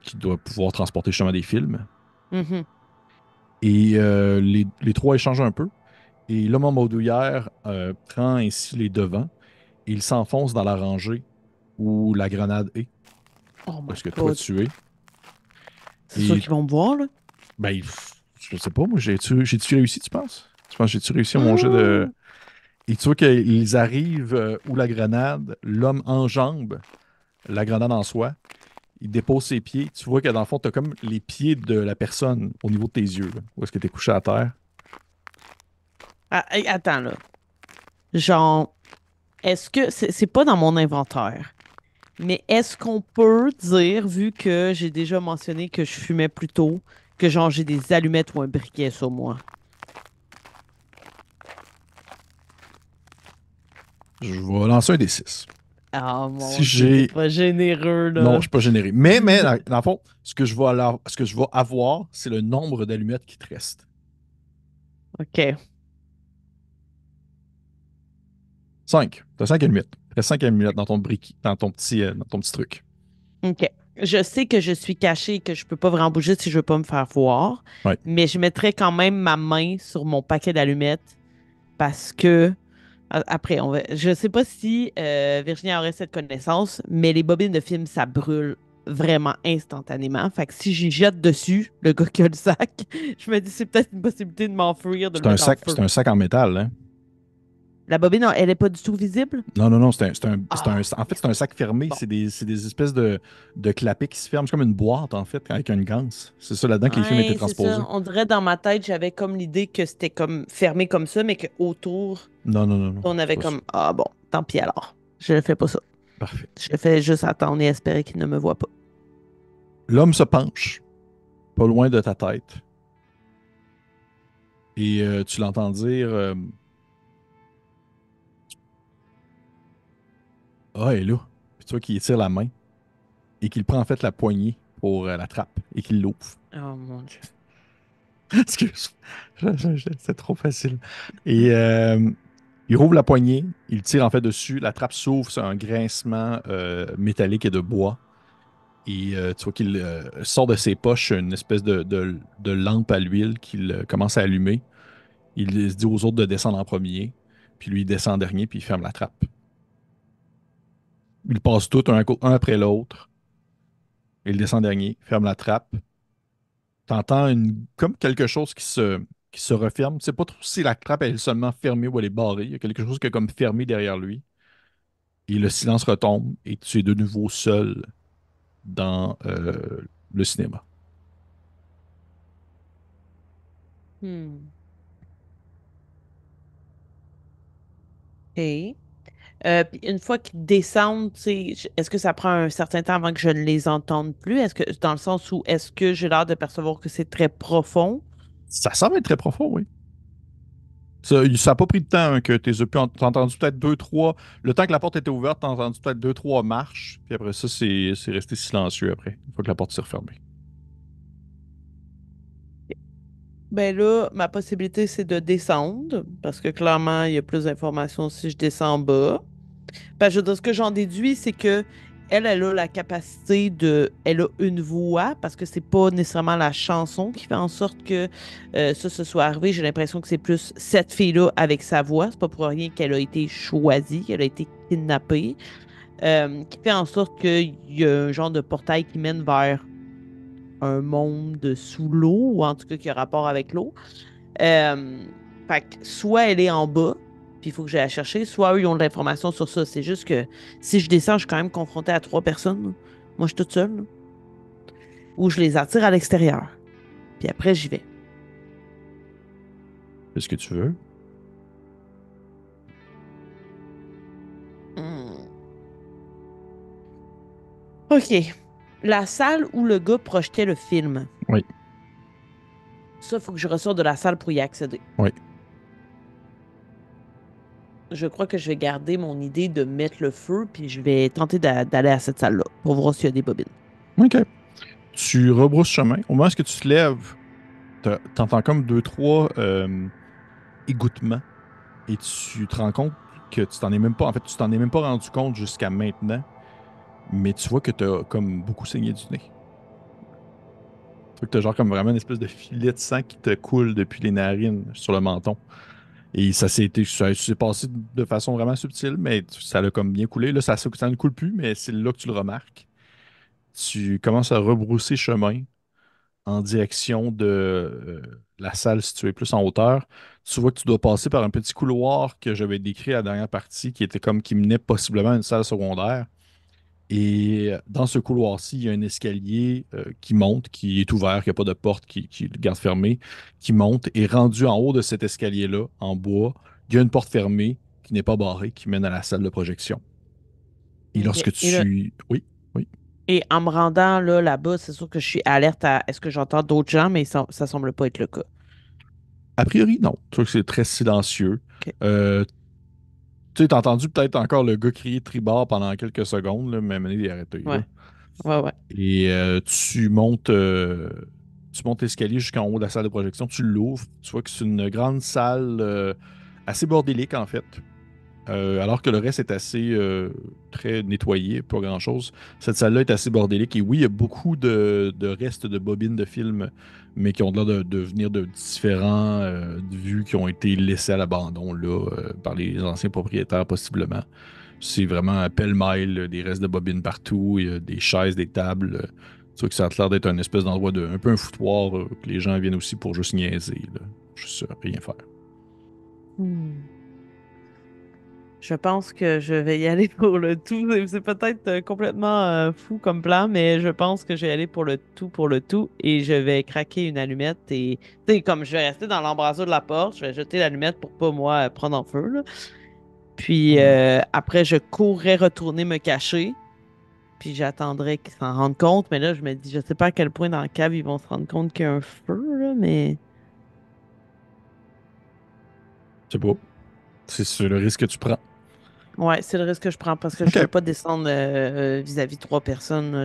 qui doit pouvoir transporter justement des films. Mhm. Et les trois échangent un peu. Et l'homme en bandoulière prend ainsi les devants et il s'enfonce dans la rangée où la grenade est, Oh my parce que toi God. tu es. C'est sûr Et qu'ils vont me voir, là. ben, je sais pas, moi, j'ai-tu réussi, tu penses? Tu penses que j'ai-tu réussi à mon jet Ah! de. Et tu vois qu'ils arrivent où la grenade, l'homme enjambe la grenade en soi, il dépose ses pieds. Tu vois que dans le fond, tu as comme les pieds de la personne au niveau de tes yeux, là, où est-ce que tu es couché à terre. Ah, hey, attends, là. Genre, est-ce que c'est pas dans mon inventaire, mais est-ce qu'on peut dire, vu que j'ai déjà mentionné que je fumais plus tôt, que genre j'ai des allumettes ou un briquet sur Je vais lancer un des 6. moi? Si Mon Dieu, t'es j'ai. pas généreux, Non, je là. ne suis pas généré. Mais dans le fond, ce que je vais avoir, c'est le nombre d'allumettes qui te reste. OK. 5. Tu as 5 allumettes. Il reste 5 allumettes dans ton briquet, dans ton petit truc. OK. Je sais que je suis cachée et que je peux pas vraiment bouger si je veux pas me faire voir, Ouais. mais je mettrai quand même ma main sur mon paquet d'allumettes parce que après, je sais pas si Virginie aurait cette connaissance, mais les bobines de film, ça brûle vraiment instantanément. Fait que si j'y jette dessus, le gars qui a le sac, je me dis c'est peut-être une possibilité de m'enfuir, de le mettre en feu. C'est un sac en métal, hein? La bobine, elle est pas du tout visible? Non, non, non, Ah, en fait, c'est un sac fermé. bon. C'est des espèces de clapets qui se ferment. C'est comme une boîte, en fait, avec une ganse. C'est ça là-dedans que les films étaient Ouais, c'est transposés. ça. On dirait dans ma tête, j'avais comme l'idée que c'était comme fermé comme ça, mais qu'autour, Non, non, non, non. on C'est avait pas ça. comme ah bon, tant pis alors. Je ne fais pas ça. Parfait. Je fais juste attendre et espérer qu'il ne me voit pas. L'homme se penche, pas loin de ta tête. Et tu l'entends dire ah, elle est là. Puis tu vois qu'il tire la main et qu'il prend en fait la poignée pour la trappe et qu'il l'ouvre. Oh mon Dieu. Excuse. C'est trop facile. Et il rouvre la poignée, il tire en fait dessus, la trappe s'ouvre, c'est un grincement métallique et de bois. Et tu vois qu'il sort de ses poches une espèce de lampe à l'huile qu'il commence à allumer. Il se dit aux autres de descendre en premier, puis lui il descend en dernier, puis il ferme la trappe. Ils passent tous un après l'autre. Il descend en dernier, ferme la trappe. T'entends comme quelque chose qui se referme. Tu sais pas trop si la trappe elle est seulement fermée ou elle est barrée. Il y a quelque chose qui est comme fermé derrière lui. Et le silence retombe et tu es de nouveau seul dans le cinéma. Hmm. OK. Puis une fois qu'ils descendent, tu sais, est-ce que ça prend un certain temps avant que je ne les entende plus? Est-ce que, dans le sens où, est-ce que j'ai l'air de percevoir que c'est très profond? Ça semble être très profond, oui. Ça n'a pas pris de temps hein, que tu as pu t'as entendu peut-être deux, trois. Le temps que la porte était ouverte, tu as entendu peut-être deux, trois marches. Puis après ça, c'est resté silencieux après, une fois que la porte s'est refermée. Ben là, ma possibilité, c'est de descendre, parce que clairement, il y a plus d'informations si je descends en bas. Ben, je veux dire, ce que j'en déduis, c'est que elle a la capacité elle a une voix, parce que c'est pas nécessairement la chanson qui fait en sorte que ça se soit arrivé. J'ai l'impression que c'est plus cette fille-là avec sa voix. C'est pas pour rien qu'elle a été choisie, qu'elle a été kidnappée, qui fait en sorte qu'il y a un genre de portail qui mène vers un monde sous l'eau, ou en tout cas qui a rapport avec l'eau. Euh, Fait que soit elle est en bas, puis il faut que j'aille la chercher, soit eux, ils ont de l'information sur ça. C'est juste que si je descends, je suis quand même confrontée à trois personnes, là. Moi, je suis toute seule, là. Ou je les attire à l'extérieur. Puis après, j'y vais. Fais ce que tu veux. Hmm. OK. La salle où le gars projetait le film. Oui, Ça, il faut que je ressorte de la salle pour y accéder. oui. Je crois que je vais garder mon idée de mettre le feu, puis je vais tenter d'aller à cette salle-là pour voir s'il y a des bobines. OK. Tu rebrousses chemin. Au moment où tu te lèves, t'entends comme deux, trois égouttements et tu te rends compte que tu t'en es même pas, en fait, tu t'en es même pas rendu compte jusqu'à maintenant, mais tu vois que tu as comme beaucoup saigné du nez. Tu vois que tu as genre comme vraiment une espèce de filet de sang qui te coule depuis les narines sur le menton. Et ça s'est passé de façon vraiment subtile, mais ça l'a comme bien coulé. Là, ça ne coule plus, mais c'est là que tu le remarques. Tu commences à rebrousser chemin en direction de la salle située plus en hauteur, tu vois que tu dois passer par un petit couloir que j'avais décrit à la dernière partie, qui était comme qui menait possiblement à une salle secondaire. Et dans ce couloir-ci, il y a un escalier qui monte, qui est ouvert, qui n'a pas de porte, qui le garde fermé, qui monte. Et rendu en haut de cet escalier-là, en bois, il y a une porte fermée qui n'est pas barrée, qui mène à la salle de projection. Et OK. lorsque tu... Oui, oui. Et en me rendant là-bas, c'est sûr que je suis alerte à est-ce que j'entends d'autres gens, mais ça semble pas être le cas. A priori, non. Tu vois que c'est très silencieux. OK. Euh, Tu sais, t'as entendu peut-être encore le gars crier tribord pendant quelques secondes, là, mais à un moment donné, il a arrêté, là. Ouais. Ouais, ouais. Et tu montes l'escalier jusqu'en haut de la salle de projection, tu l'ouvres, tu vois que c'est une grande salle assez bordélique en fait. Alors que le reste est assez très nettoyé, pas grand-chose. Cette salle-là est assez bordélique. Et oui, il y a beaucoup de restes de bobines de films, mais qui ont l'air de venir de différents vues qui ont été laissés à l'abandon là, par les anciens propriétaires, possiblement. C'est vraiment un pêle-mêle, des restes de bobines partout, il y a des chaises, des tables. Tu vois que ça a l'air d'être une espèce d'endroit un peu un foutoir, que les gens viennent aussi pour juste niaiser, là. Juste rien faire. Hmm. Je pense que je vais y aller pour le tout. C'est peut-être complètement fou comme plan, mais je pense que je vais aller pour le tout, et je vais craquer une allumette et, tu sais, comme je vais rester dans l'embrasure de la porte, je vais jeter l'allumette pour pas, moi, prendre en feu, là. Puis Mhm. après, je courrais retourner me cacher, puis j'attendrai qu'ils s'en rendent compte, mais là, je me dis, je sais pas à quel point dans la cave ils vont se rendre compte qu'il y a un feu, là, mais... C'est pas. C'est le risque que tu prends. Ouais, c'est le risque que je prends parce que je OK. veux pas descendre vis-à-vis de trois personnes, là.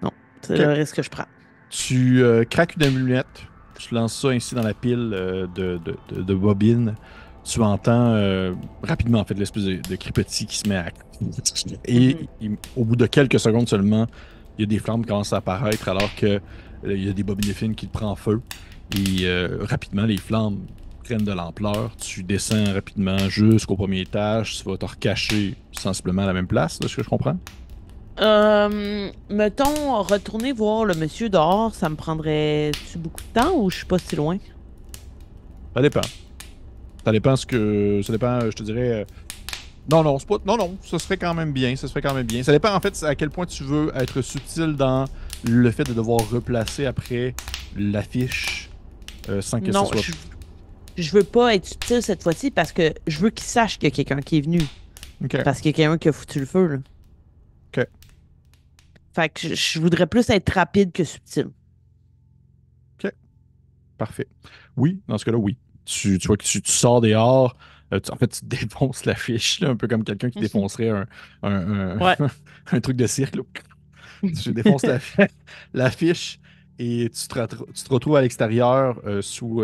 Non, c'est OK. le risque que je prends. Tu craques une allumette, tu lances ça ainsi dans la pile de bobines. Tu entends rapidement, en fait, l'espèce de cripetis qui se met à... Et Mhm. au bout de quelques secondes seulement, il y a des flammes qui commencent à apparaître alors que il y a des bobines de film qui te prennent feu. Et rapidement, les flammes prennent de l'ampleur. Tu descends rapidement jusqu'au premier étage. Tu vas te recacher sensiblement à la même place, de ce que je comprends. Mettons, retourner voir le monsieur dehors, ça me prendrait-tu beaucoup de temps ou je suis pas si loin? Ça dépend. Ça dépend ce que. Ça dépend, je te dirais. Non, non, c'est pas. Non, non, ça se fait quand même bien. Ça se fait quand même bien. Ça dépend en fait à quel point tu veux être subtil dans le fait de devoir replacer après l'affiche sans que ce Non, soit. je veux pas être subtil cette fois-ci parce que je veux qu'il sache qu'il y a quelqu'un qui est venu. Ok, Parce qu'il y a quelqu'un qui a foutu le feu, là. ok, Fait que je voudrais plus être rapide que subtil. ok, parfait. Oui, dans ce cas-là, oui. Tu vois que tu sors dehors. En fait, tu défonces l'affiche, là, un peu comme quelqu'un qui défoncerait Ouais. un truc de cirque, là. Tu défonces l'affiche et tu te retrouves à l'extérieur sous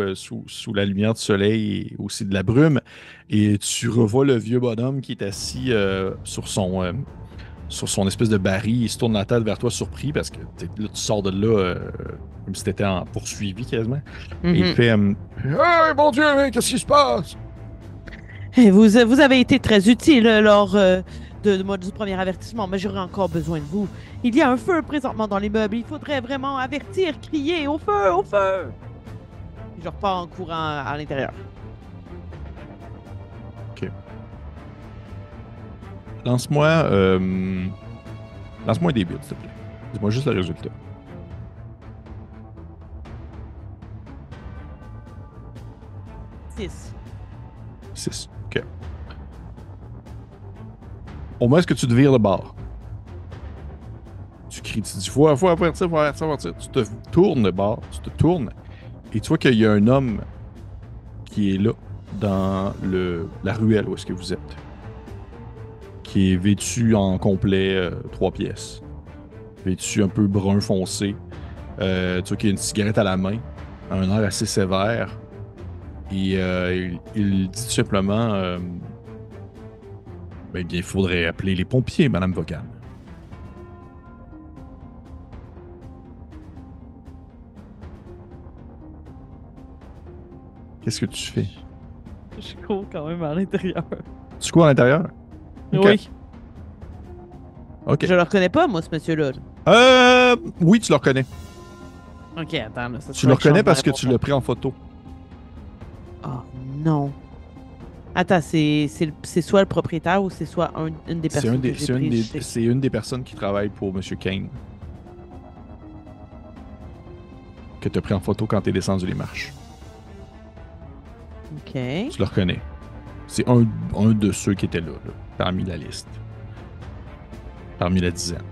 la lumière du soleil et aussi de la brume. Et tu revois le vieux bonhomme qui est assis sur son espèce de baril. Il se tourne la tête vers toi surpris parce que là, tu sors de là comme si tu étais en poursuivi quasiment. Et il Mhm. fait Hey, mon Dieu, mais qu'est-ce qui se passe? Et vous avez été très utile lors du premier avertissement, mais j'aurais encore besoin de vous. Il y a un feu présentement dans l'immeuble. Il faudrait vraiment avertir, crier au feu, au feu. Puis je repars en courant à l'intérieur. Ok. Lance-moi lance-moi un début, s'il te plaît. Dis-moi juste le résultat. 6. 6. OK. Au moins, est-ce que tu te vires de bord? Tu cries, tu dis, faut avertir, faut avertir, faut avertir. Tu te tournes de bord, tu te tournes, et tu vois qu'il y a un homme qui est là, dans la ruelle où est-ce que vous êtes, qui est vêtu en complet, 3 pièces. Vêtu un peu brun foncé. Tu vois qu'il a une cigarette à la main, un air assez sévère. Et il dit tout simplement ben bien, il faudrait appeler les pompiers, Madame Vaughan. Qu'est-ce que tu fais? Je cours quand même à l'intérieur. Tu cours à l'intérieur? OK. Oui. OK. Je le reconnais pas, moi, ce monsieur-là. Oui, tu le reconnais. Ok, attends, là, ça se Tu le pourrait que je reconnais change ma parce que réponse. tu l'as pris en photo. Oh non. Attends, c'est soit le propriétaire ou c'est soit une des personnes que j'ai pris. C'est une des personnes qui travaille pour M. Kane que tu as pris en photo quand tu es descendu les marches. Ok. Tu le reconnais. C'est un de ceux qui étaient là, parmi la liste. Parmi la dizaine.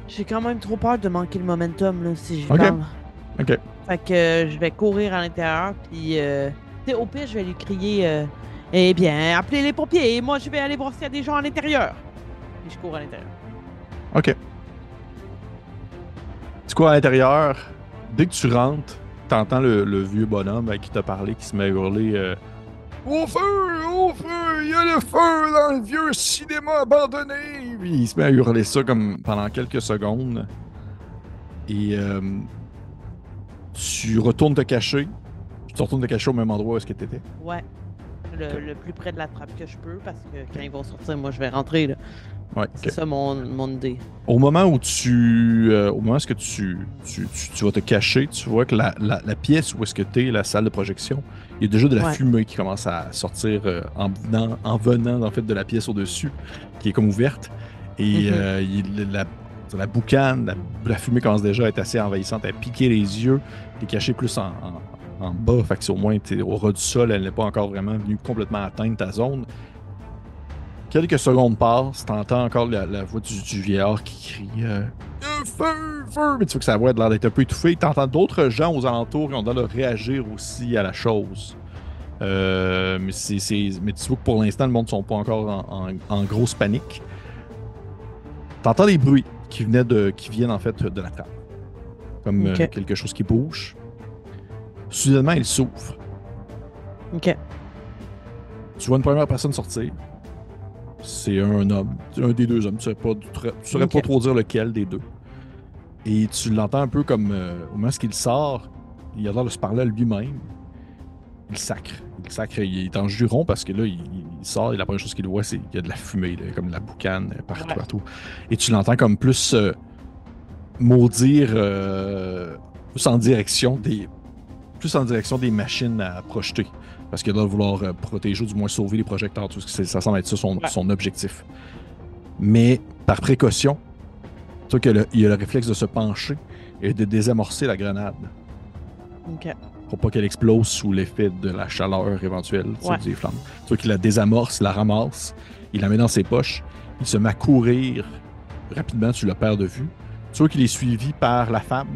J'ai quand même trop peur de manquer le momentum là, si je OK. parle. OK. Fait que je vais courir à l'intérieur, puis tu sais, au pire, je vais lui crier eh bien, appelez les pompiers, moi je vais aller voir s'il y a des gens à l'intérieur. Puis je cours à l'intérieur. OK. Tu cours à l'intérieur. Dès que tu rentres, t'entends le vieux bonhomme à qui t'a parlé qui se met à hurler Au feu! Au feu! Il y a le feu dans le vieux cinéma abandonné! Puis il se met à hurler ça comme pendant quelques secondes. Et tu retournes te cacher. Tu retournes te cacher au même endroit où est-ce que t'étais. Ouais. Ok. Le plus près de la trappe que je peux, parce que quand ils vont sortir, moi je vais rentrer. Là. Ouais, C'est ok. ça mon idée. Au moment où au moment où est-ce que tu vas te cacher, tu vois que la pièce où est-ce que t'es, la salle de projection, il y a déjà de la Ouais. fumée qui commence à sortir en venant en fait de la pièce au-dessus, qui est comme ouverte. Et Mhm. la boucane, la fumée commence déjà à être assez envahissante, à piquer les yeux. T'es caché plus en bas, fait que au moins t'es au ras du sol, elle n'est pas encore vraiment venue complètement atteindre ta zone. Quelques secondes passent, t'entends encore la voix du vieillard qui crie Feu, feu! Mais tu vois que sa voix a l'air d'être un peu étouffée. T'entends d'autres gens aux alentours qui ont l'air de réagir aussi à la chose. Mais tu vois que pour l'instant, le monde ne sont pas encore en grosse panique. T'entends des bruits qui viennent en fait de la trappe. Comme Ok. quelque chose qui bouge. Soudainement, il s'ouvre. Ok. Tu vois une première personne sortir. C'est un homme, un des deux hommes. Tu saurais pas Ok. trop dire lequel des deux. Et tu l'entends un peu comme au moment où il sort, il a l'air de se parler à lui-même. Il sacre. Il sacre, il est en juron parce que là, il sort et la première chose qu'il voit, c'est qu'il y a de la fumée, là, comme de la boucane partout, Ouais. partout. Et tu l'entends comme plus maudire, plus en direction des machines à projeter. Parce qu'il doit vouloir protéger ou du moins sauver les projecteurs. Tout ça semble être ça Ouais. son objectif. Mais par précaution, tu vois qu'il a le réflexe de se pencher et de désamorcer la grenade Ok. pour pas qu'elle explose sous l'effet de la chaleur éventuelle Ouais. des flammes. Tu vois qu'il la désamorce, la ramasse, il la met dans ses poches, il se met à courir rapidement, tu le perds de vue. Tu vois qu'il est suivi par la femme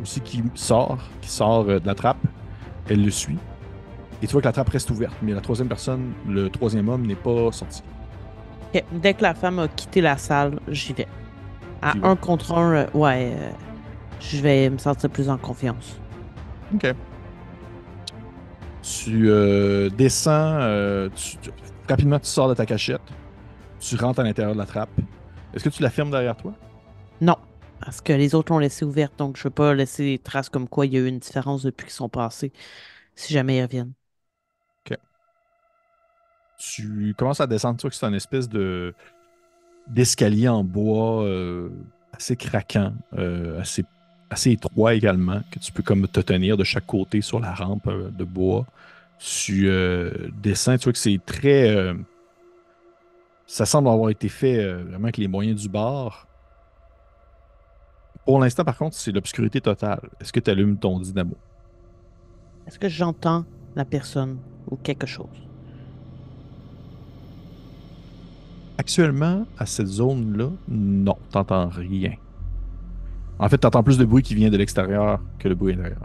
aussi qui sort de la trappe. Elle le suit. Et tu vois que la trappe reste ouverte, mais la troisième personne, le troisième homme, n'est pas sorti. Ok. Dès que la femme a quitté la salle, j'y vais. À Tu y vas. un contre un, ouais, je vais me sentir plus en confiance. OK. Tu descends, rapidement tu sors de ta cachette, tu rentres à l'intérieur de la trappe. Est-ce que tu la fermes derrière toi? Non, parce que les autres l'ont laissée ouverte, donc je veux pas laisser des traces comme quoi il y a eu une différence depuis qu'ils sont passés, si jamais ils reviennent. OK. Tu commences à descendre, tu vois que c'est une espèce d'escalier en bois assez craquant, assez étroit également, que tu peux comme te tenir de chaque côté sur la rampe de bois. Tu descends, tu vois que c'est très... ça semble avoir été fait vraiment avec les moyens du bord. Pour l'instant, par contre, c'est l'obscurité totale. Est-ce que tu allumes ton dynamo? Est-ce que j'entends la personne ou quelque chose? Actuellement, à cette zone-là, non, t'entends rien. En fait, t'entends plus de bruit qui vient de l'extérieur que le bruit intérieur.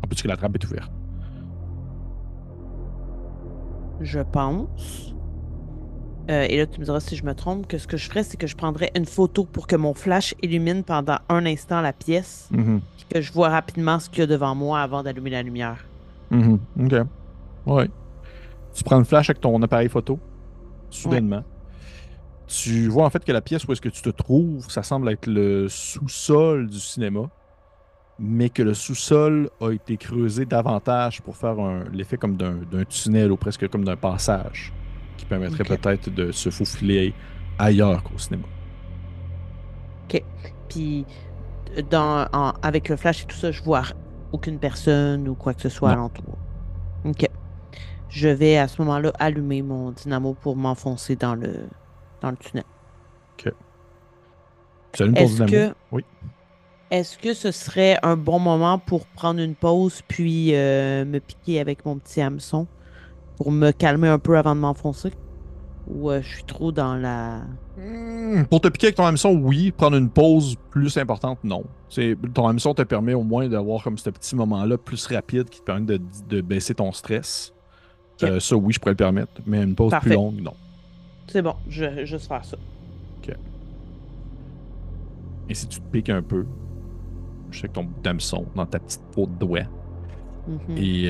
En plus que la trappe est ouverte. Je pense. Et là, tu me diras si je me trompe, que ce que je ferais, c'est que je prendrais une photo pour que mon flash illumine pendant un instant la pièce, Mhm. puis que je vois rapidement ce qu'il y a devant moi avant d'allumer la lumière. Mhm. OK. Ouais. Tu prends une flash avec ton appareil photo, Ouais. soudainement. Tu vois en fait que la pièce où est-ce que tu te trouves, ça semble être le sous-sol du cinéma, mais que le sous-sol a été creusé davantage pour faire l'effet comme d'un tunnel ou presque comme d'un passage qui permettrait OK. peut-être de se faufiler ailleurs qu'au cinéma. OK. Puis, avec le flash et tout ça, je vois aucune personne ou quoi que ce soit Non. alentour. OK. Je vais à ce moment-là allumer mon dynamo pour m'enfoncer dans le tunnel. OK. Tu allumes ton Est-ce dynamo? que, Oui. est-ce que ce serait un bon moment pour prendre une pause puis me piquer avec mon petit hameçon pour me calmer un peu avant de m'enfoncer? Ou je suis trop dans la... Pour te piquer avec ton hameçon, oui. Prendre une pause plus importante, non. Ton hameçon te permet au moins d'avoir comme ce petit moment-là plus rapide qui te permet de baisser ton stress. OK. Ça, oui, je pourrais le permettre. Mais une pause plus Parfait. longue, non. C'est bon. Je vais juste faire ça. OK. Et si tu te piques un peu, je sais que ton bout d'hameçon dans ta petite peau de doigt, Mhm. et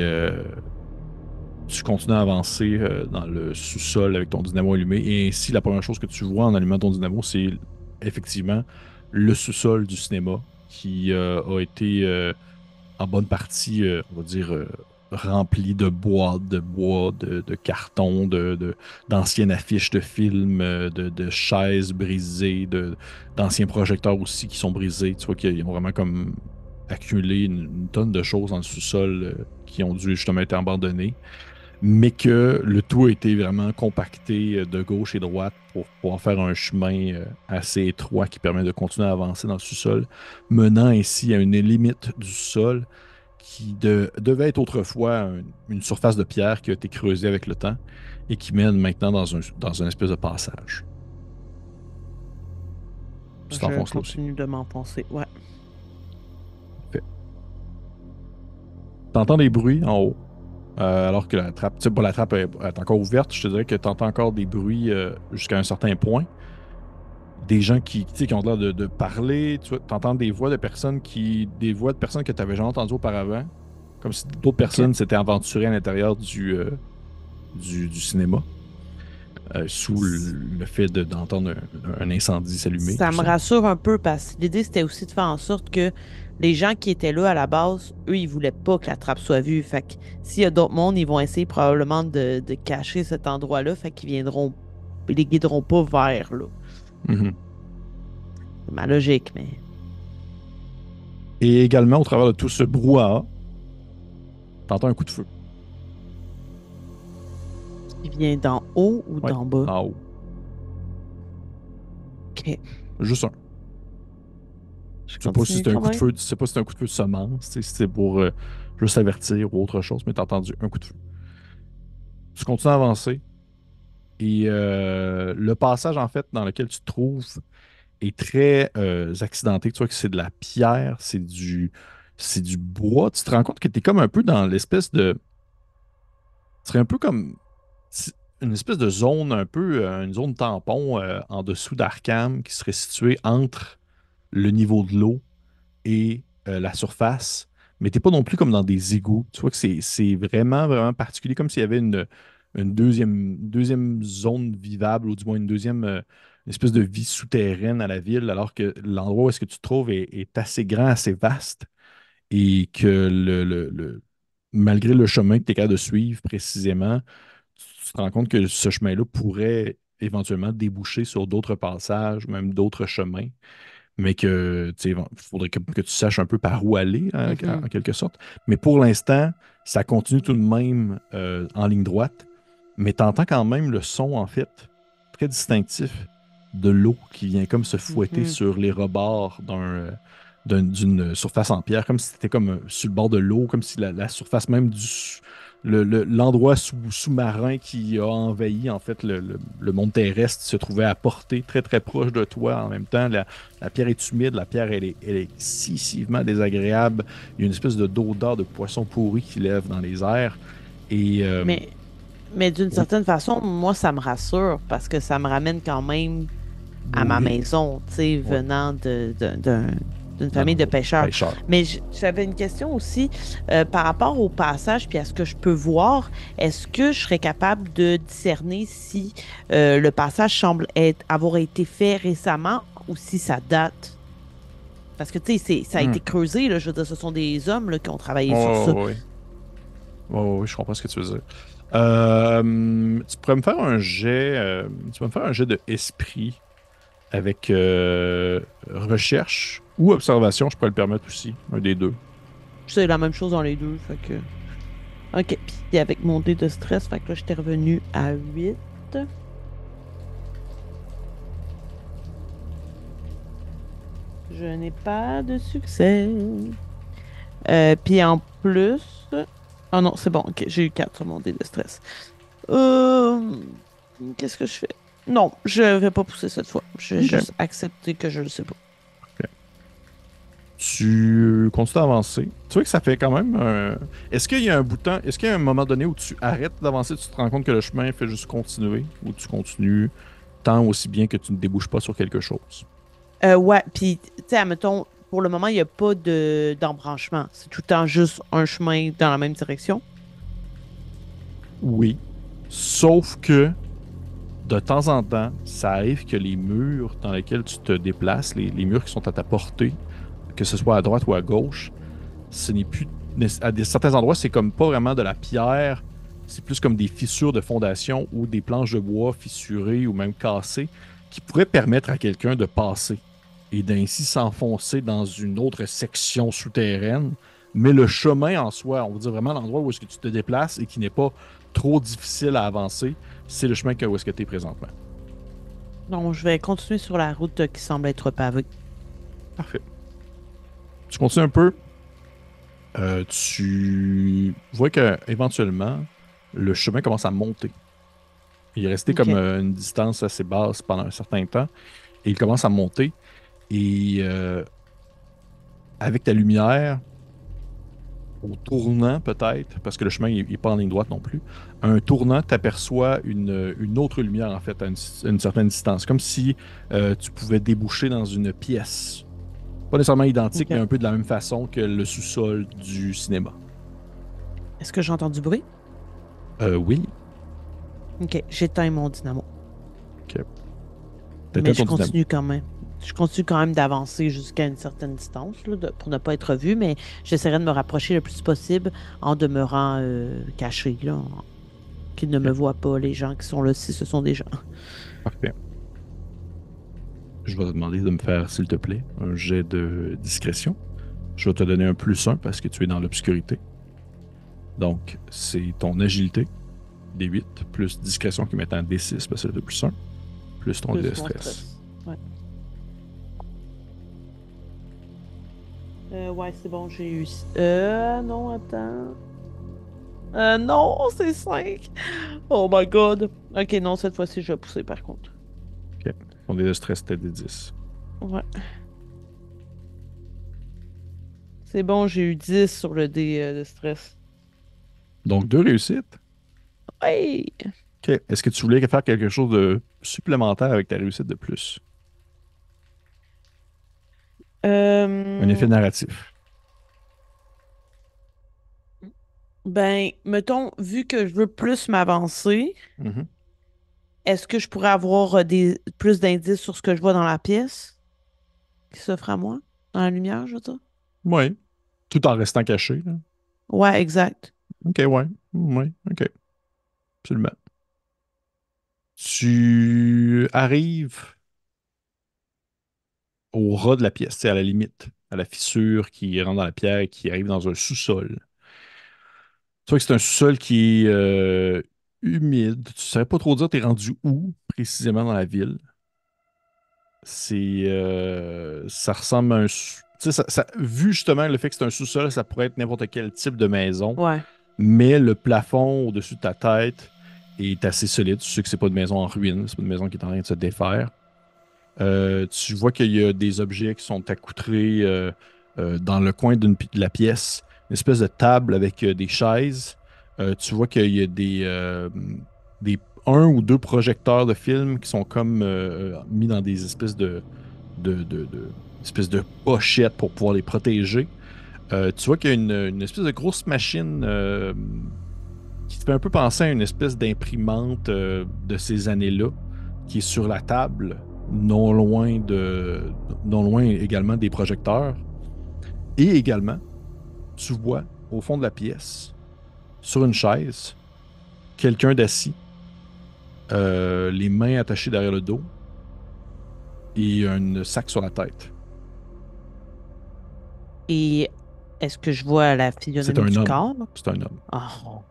tu continues à avancer dans le sous-sol avec ton dynamo allumé. Et ainsi, la première chose que tu vois en allumant ton dynamo, c'est effectivement le sous-sol du cinéma qui a été en bonne partie, on va dire, rempli de bois, de carton, d'anciennes affiches de films, de chaises brisées, d'anciens projecteurs aussi qui sont brisés. Tu vois qu'ils ont vraiment comme accumulé une tonne de choses dans le sous-sol qui ont dû justement être abandonnées, mais que le tout a été vraiment compacté de gauche et droite pour pouvoir faire un chemin assez étroit qui permet de continuer à avancer dans le sous-sol, menant ainsi à une limite du sol qui devait être autrefois une surface de pierre qui a été creusée avec le temps et qui mène maintenant dans un espèce de passage. Tu Je t'enfonces là aussi. continue de m'enfoncer. Ouais. Fait. T'entends des bruits en haut, alors que la trappe, tu sais, pas la trappe est encore ouverte, je te dirais que t'entends encore des bruits jusqu'à un certain point. Des gens qui, tu sais, qui ont l'air de parler, tu entends des voix de personnes que tu avais jamais entendues auparavant, comme si d'autres OK. personnes s'étaient aventurées à l'intérieur du cinéma. Sous le fait d'entendre un incendie s'allumer, Ça tout me ça. rassure un peu parce que l'idée, c'était aussi de faire en sorte que les gens qui étaient là à la base, eux, ils voulaient pas que la trappe soit vue. Fait que s'il y a d'autres mondes, ils vont essayer probablement de cacher cet endroit-là. Fait qu'ils viendront, ils les guideront pas vers là. Mhm. C'est ma logique, mais Et également, au travers de tout ce brouhaha, t'entends un coup de feu. il vient d'en haut ou Ouais, d'en bas? en haut. OK. Juste un. Je Tu sais pas si continue c'est un quand coup de même. feu, tu sais pas si c'est un coup de feu de semence, tu sais, si c'est pour juste avertir ou autre chose, mais t'as entendu un coup de feu. Tu continues à avancer et le passage, en fait, dans lequel tu te trouves est très accidenté. Tu vois que c'est de la pierre, c'est du bois. Tu te rends compte que tu es comme un peu dans l'espèce de. Tu serais un peu comme une espèce de zone, un peu une zone tampon en dessous d'Arkham qui serait située entre le niveau de l'eau et la surface. Mais t'es pas non plus comme dans des égouts. Tu vois que c'est vraiment, vraiment particulier, comme s'il y avait une deuxième zone vivable, ou du moins une espèce de vie souterraine à la ville, alors que l'endroit où est-ce que tu te trouves est assez grand, assez vaste, et que malgré le chemin que tu es capable de suivre précisément, tu te rends compte que ce chemin-là pourrait éventuellement déboucher sur d'autres passages, même d'autres chemins, mais que il faudrait que tu saches un peu par où aller, hein, Mhm. en quelque sorte. Mais pour l'instant, ça continue tout de même en ligne droite, mais tu entends quand même le son, en fait, très distinctif de l'eau qui vient comme se fouetter Mhm. sur les rebords d'une surface en pierre, comme si c'était comme sur le bord de l'eau, comme si la surface même l'endroit sous-marin qui a envahi en fait le monde terrestre se trouvait à portée très très proche de toi. En même temps, la pierre est humide, la pierre elle est excessivement désagréable. Il y a une espèce d'odeur de poisson pourri qui lève dans les airs. Et Mais, mais d'une oui, certaine façon, moi, ça me rassure parce que ça me ramène quand même à ma oui, maison, tu sais, oui, venant d'une d'un famille de endroit pêcheurs. pêcheur. Mais j'avais une question aussi par rapport au passage, puis à ce que je peux voir. Est-ce que je serais capable de discerner si le passage semble avoir été fait récemment ou si ça date? Parce que, tu sais, ça a été Hmm. creusé, là, je veux dire, ce sont des hommes là, qui ont travaillé sur ça. Oh, oui, oui, je comprends ce que tu veux dire. Tu pourrais me faire un jet, tu peux me faire un jet de esprit avec recherche ou observation, je pourrais le permettre aussi, un des deux. C'est la même chose dans les deux, fait que... OK, puis avec mon dé de stress, fait que là, j'étais revenu à 8. Je n'ai pas de succès. Puis en plus... Oh non, c'est bon, OK, j'ai eu 4 sur mon dé de stress. Euh... Qu'est-ce que je fais? Non, je vais pas pousser cette fois. Je vais OK. juste accepter que je le sais pas. OK. Tu continues d'avancer. Tu vois que ça fait quand même Est-ce qu'il y a un bout de temps, est-ce qu'il y a un moment donné où tu arrêtes d'avancer, tu te rends compte que le chemin fait juste continuer, ou tu continues tant aussi bien que tu ne débouches pas sur quelque chose? Ouais, puis, tu sais, admettons, pour le moment, il n'y a pas d'embranchement. C'est tout le temps juste un chemin dans la même direction. Oui. Sauf que de temps en temps, ça arrive que les murs dans lesquels tu te déplaces, les murs qui sont à ta portée, que ce soit à droite ou à gauche, ce n'est plus. Certains endroits, c'est comme pas vraiment de la pierre, c'est plus comme des fissures de fondation ou des planches de bois fissurées ou même cassées qui pourraient permettre à quelqu'un de passer et d'ainsi s'enfoncer dans une autre section souterraine. Mais le chemin en soi, on va dire vraiment l'endroit où est-ce que tu te déplaces et qui n'est pas trop difficile à avancer, c'est le chemin où est-ce que tu es présentement. Donc, je vais continuer sur la route qui semble être pavée. Parfait. Tu continues un peu. Tu vois que éventuellement, le chemin commence à monter. Il est resté comme OK. une distance assez basse pendant un certain temps. Et il commence à monter. Et avec ta lumière, au tournant peut-être, parce que le chemin n'est pas en ligne droite non plus, un tournant, tu aperçois une autre lumière en fait à une certaine distance. Comme si tu pouvais déboucher dans une pièce. Pas nécessairement identique, mais OK. un peu de la même façon que le sous-sol du cinéma. Est-ce que j'entends du bruit? Oui, OK. J'éteins mon dynamo. ok. Mais T'éteins je ton dynamo. continue quand même. Je continue quand même d'avancer jusqu'à une certaine distance là, pour ne pas être vu, mais j'essaierai de me rapprocher le plus possible en demeurant caché, là, qu'ils ne me Ok, voient pas, les gens qui sont là, si ce sont des gens. parfait. Je vais te demander de me faire, s'il te plaît, un jet de discrétion. Je vais te donner un +1 parce que tu es dans l'obscurité. Donc, c'est ton agilité, D8, plus discrétion qui met en D6 parce que c'est le +1, plus ton dé de Plus mon stress. stress. Ouais. Ouais, c'est bon, j'ai eu. Non, attends. Non, c'est 5. Oh my god. Ok, non, cette fois-ci, je vais pousser par contre. Ok. Ton dé de stress était D10. Ouais. C'est bon, j'ai eu 10 sur le dé de stress. Donc, 2 réussites. Ouais. Ok. Est-ce que tu voulais faire quelque chose de supplémentaire avec ta réussite de plus? Un effet Euh, narratif. ben, mettons, vu que je veux plus m'avancer, Mhm. est-ce que je pourrais avoir plus d'indices sur ce que je vois dans la pièce qui s'offre à moi? Dans la lumière, je veux dire? Oui. Tout en restant caché, là. Ouais, exact. Ok, ouais. Ouais, ok. Absolument. Tu arrives au ras de la pièce, c'est à la limite, à la fissure qui rentre dans la pierre et qui arrive dans un sous-sol. Tu vois que c'est un sous-sol qui est humide. Tu ne saurais pas trop dire, t'es rendu où précisément dans la ville. Ça ressemble à un. Tu sais, vu justement le fait que c'est un sous-sol, ça pourrait être n'importe quel type de maison, Ouais. mais le plafond au-dessus de ta tête est assez solide. Tu sais que c'est pas une maison en ruine, c'est pas une maison qui est en train de se défaire. Tu vois qu'il y a des objets qui sont accoutrés dans le coin de la pièce, une espèce de table avec des chaises. Tu vois qu'il y a des un ou deux projecteurs de films qui sont comme mis dans des espèces espèces de pochettes pour pouvoir les protéger. Tu vois qu'il y a une espèce de grosse machine qui te fait un peu penser à une espèce d'imprimante de ces années-là, qui est sur la table, non loin également des projecteurs. Et également, tu vois au fond de la pièce, sur une chaise, quelqu'un d'assis, les mains attachées derrière le dos, Et un sac sur la tête. Et est-ce que je vois la C'est physionomie un du homme. corps? C'est un homme. Oh,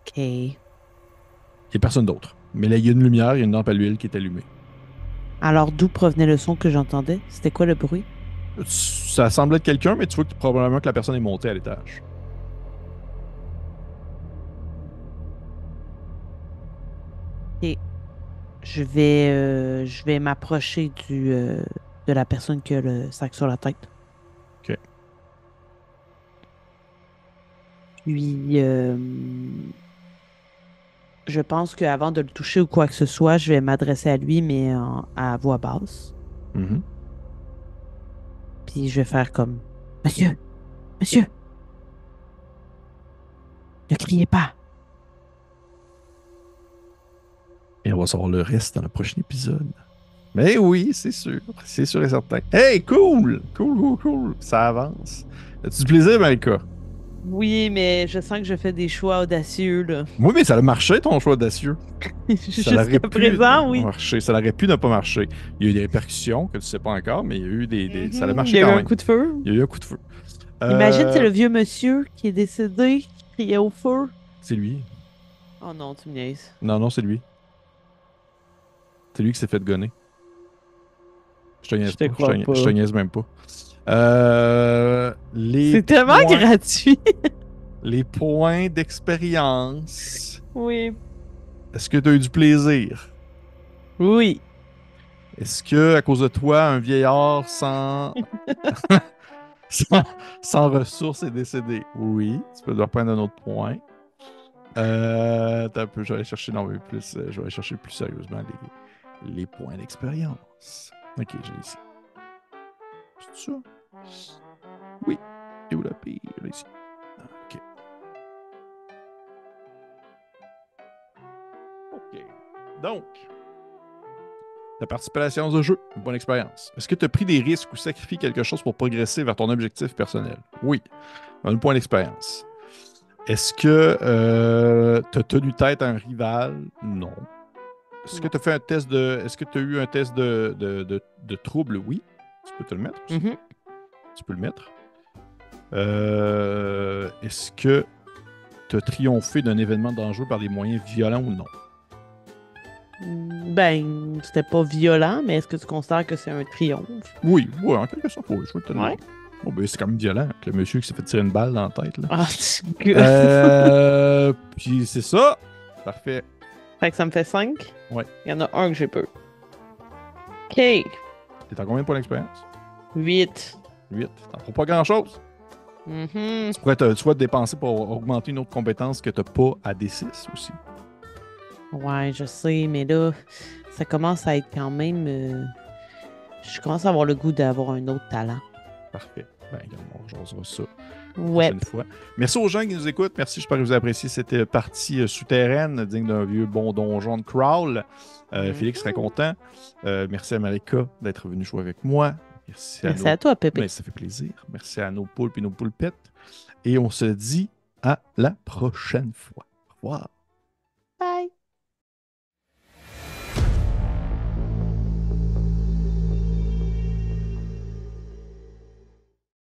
OK. Il n'y a personne d'autre. Mais là, il y a une lumière, il y a une lampe à l'huile qui est allumée. Alors, d'où provenait le son que j'entendais? C'était quoi le bruit? Ça semble être quelqu'un, mais tu vois que probablement que la personne est montée à l'étage. OK. Je vais m'approcher de la personne qui a le sac sur la tête. OK. Puis, je pense qu'avant de le toucher ou quoi que ce soit, je vais m'adresser à lui, mais à voix basse. Mhm. Puis, je vais faire comme, Monsieur, monsieur, ne criez pas. Et on va savoir le reste dans le prochain épisode. Mais oui, c'est sûr. C'est sûr et certain. Hey, cool! Cool, cool, cool. Ça avance. As-tu du plaisir, Marika? Oui, mais je sens que je fais des choix audacieux, là. Oui, mais ça a marché, ton choix audacieux. Ça Jusqu'à l'aurait pu présent, oui. marcher. Ça l'aurait pu ne pas marcher. Il y a eu des répercussions que tu sais pas encore, mais il y a eu ça a Il y marché a eu quand un même. coup de feu. Il y a eu un coup de feu. Imagine, c'est Euh, le vieux monsieur qui est décédé, qui criait au feu. c'est lui. Oh non, tu me niaises. Non, non, c'est lui. C'est lui qui s'est fait gonner. Je te Je niaise te pas. crois Je te pas. niaise même pas. C'est tellement gratuit. Les points d'expérience. Oui. Est-ce que tu as eu du plaisir? Oui. Est-ce que, à cause de toi, un vieillard sans, sans ressources est décédé? Oui, tu peux leur prendre un autre point. Attends un peu, je vais aller chercher, non, mais plus, je vais aller chercher plus sérieusement les points d'expérience. Ok, j'ai ici. C'est ça? Oui. Et où la pire? Là, ici. Ok. Ok. Donc, ta participé à la séance de jeu, une bonne expérience. Est-ce que tu as pris des risques ou sacrifié quelque chose pour progresser vers ton objectif personnel? Oui. Un point d'expérience. Est-ce que tu as tenu tête à un rival? Non. Est-ce que Non. tu as fait un test de. Est-ce que tu as eu un test de trouble? Oui. Tu peux te le mettre aussi. Mhm. Tu peux le mettre. Est-ce que tu as triomphé d'un événement dangereux par des moyens violents ou non? Ben, c'était pas violent, mais est-ce que tu considères que c'est un triomphe? Oui, oui, en quelque sorte, oui, je vais te le Ouais. dire. Bon, ben, c'est quand même violent, avec le monsieur qui s'est fait tirer une balle dans la tête. Là. Ah, tu gueules. Puis c'est ça. Parfait. Fait que ça me fait 5. Ouais. Il y en a un que j'ai peu. OK. T'es à combien de points d'expérience? 8. 8. T'en feras pas grand-chose. Mhm. Tu pourrais soit te dépenser pour augmenter une autre compétence que t'as pas à D6 aussi. Ouais, je sais, mais là, ça commence à être quand même. Je commence à avoir le goût d'avoir un autre talent. Parfait. Ben, on jasera ça Ouais. une fois. Merci aux gens qui nous écoutent. Merci, j'espère que vous avez apprécié cette partie souterraine digne d'un vieux bon donjon de crawl. Félix serait content. Merci à Malika d'être venu jouer avec moi. Merci à toi, Pépé. Ben, ça fait plaisir. Merci à nos poulpes et nos poulpettes. Et on se dit à la prochaine fois. Au revoir.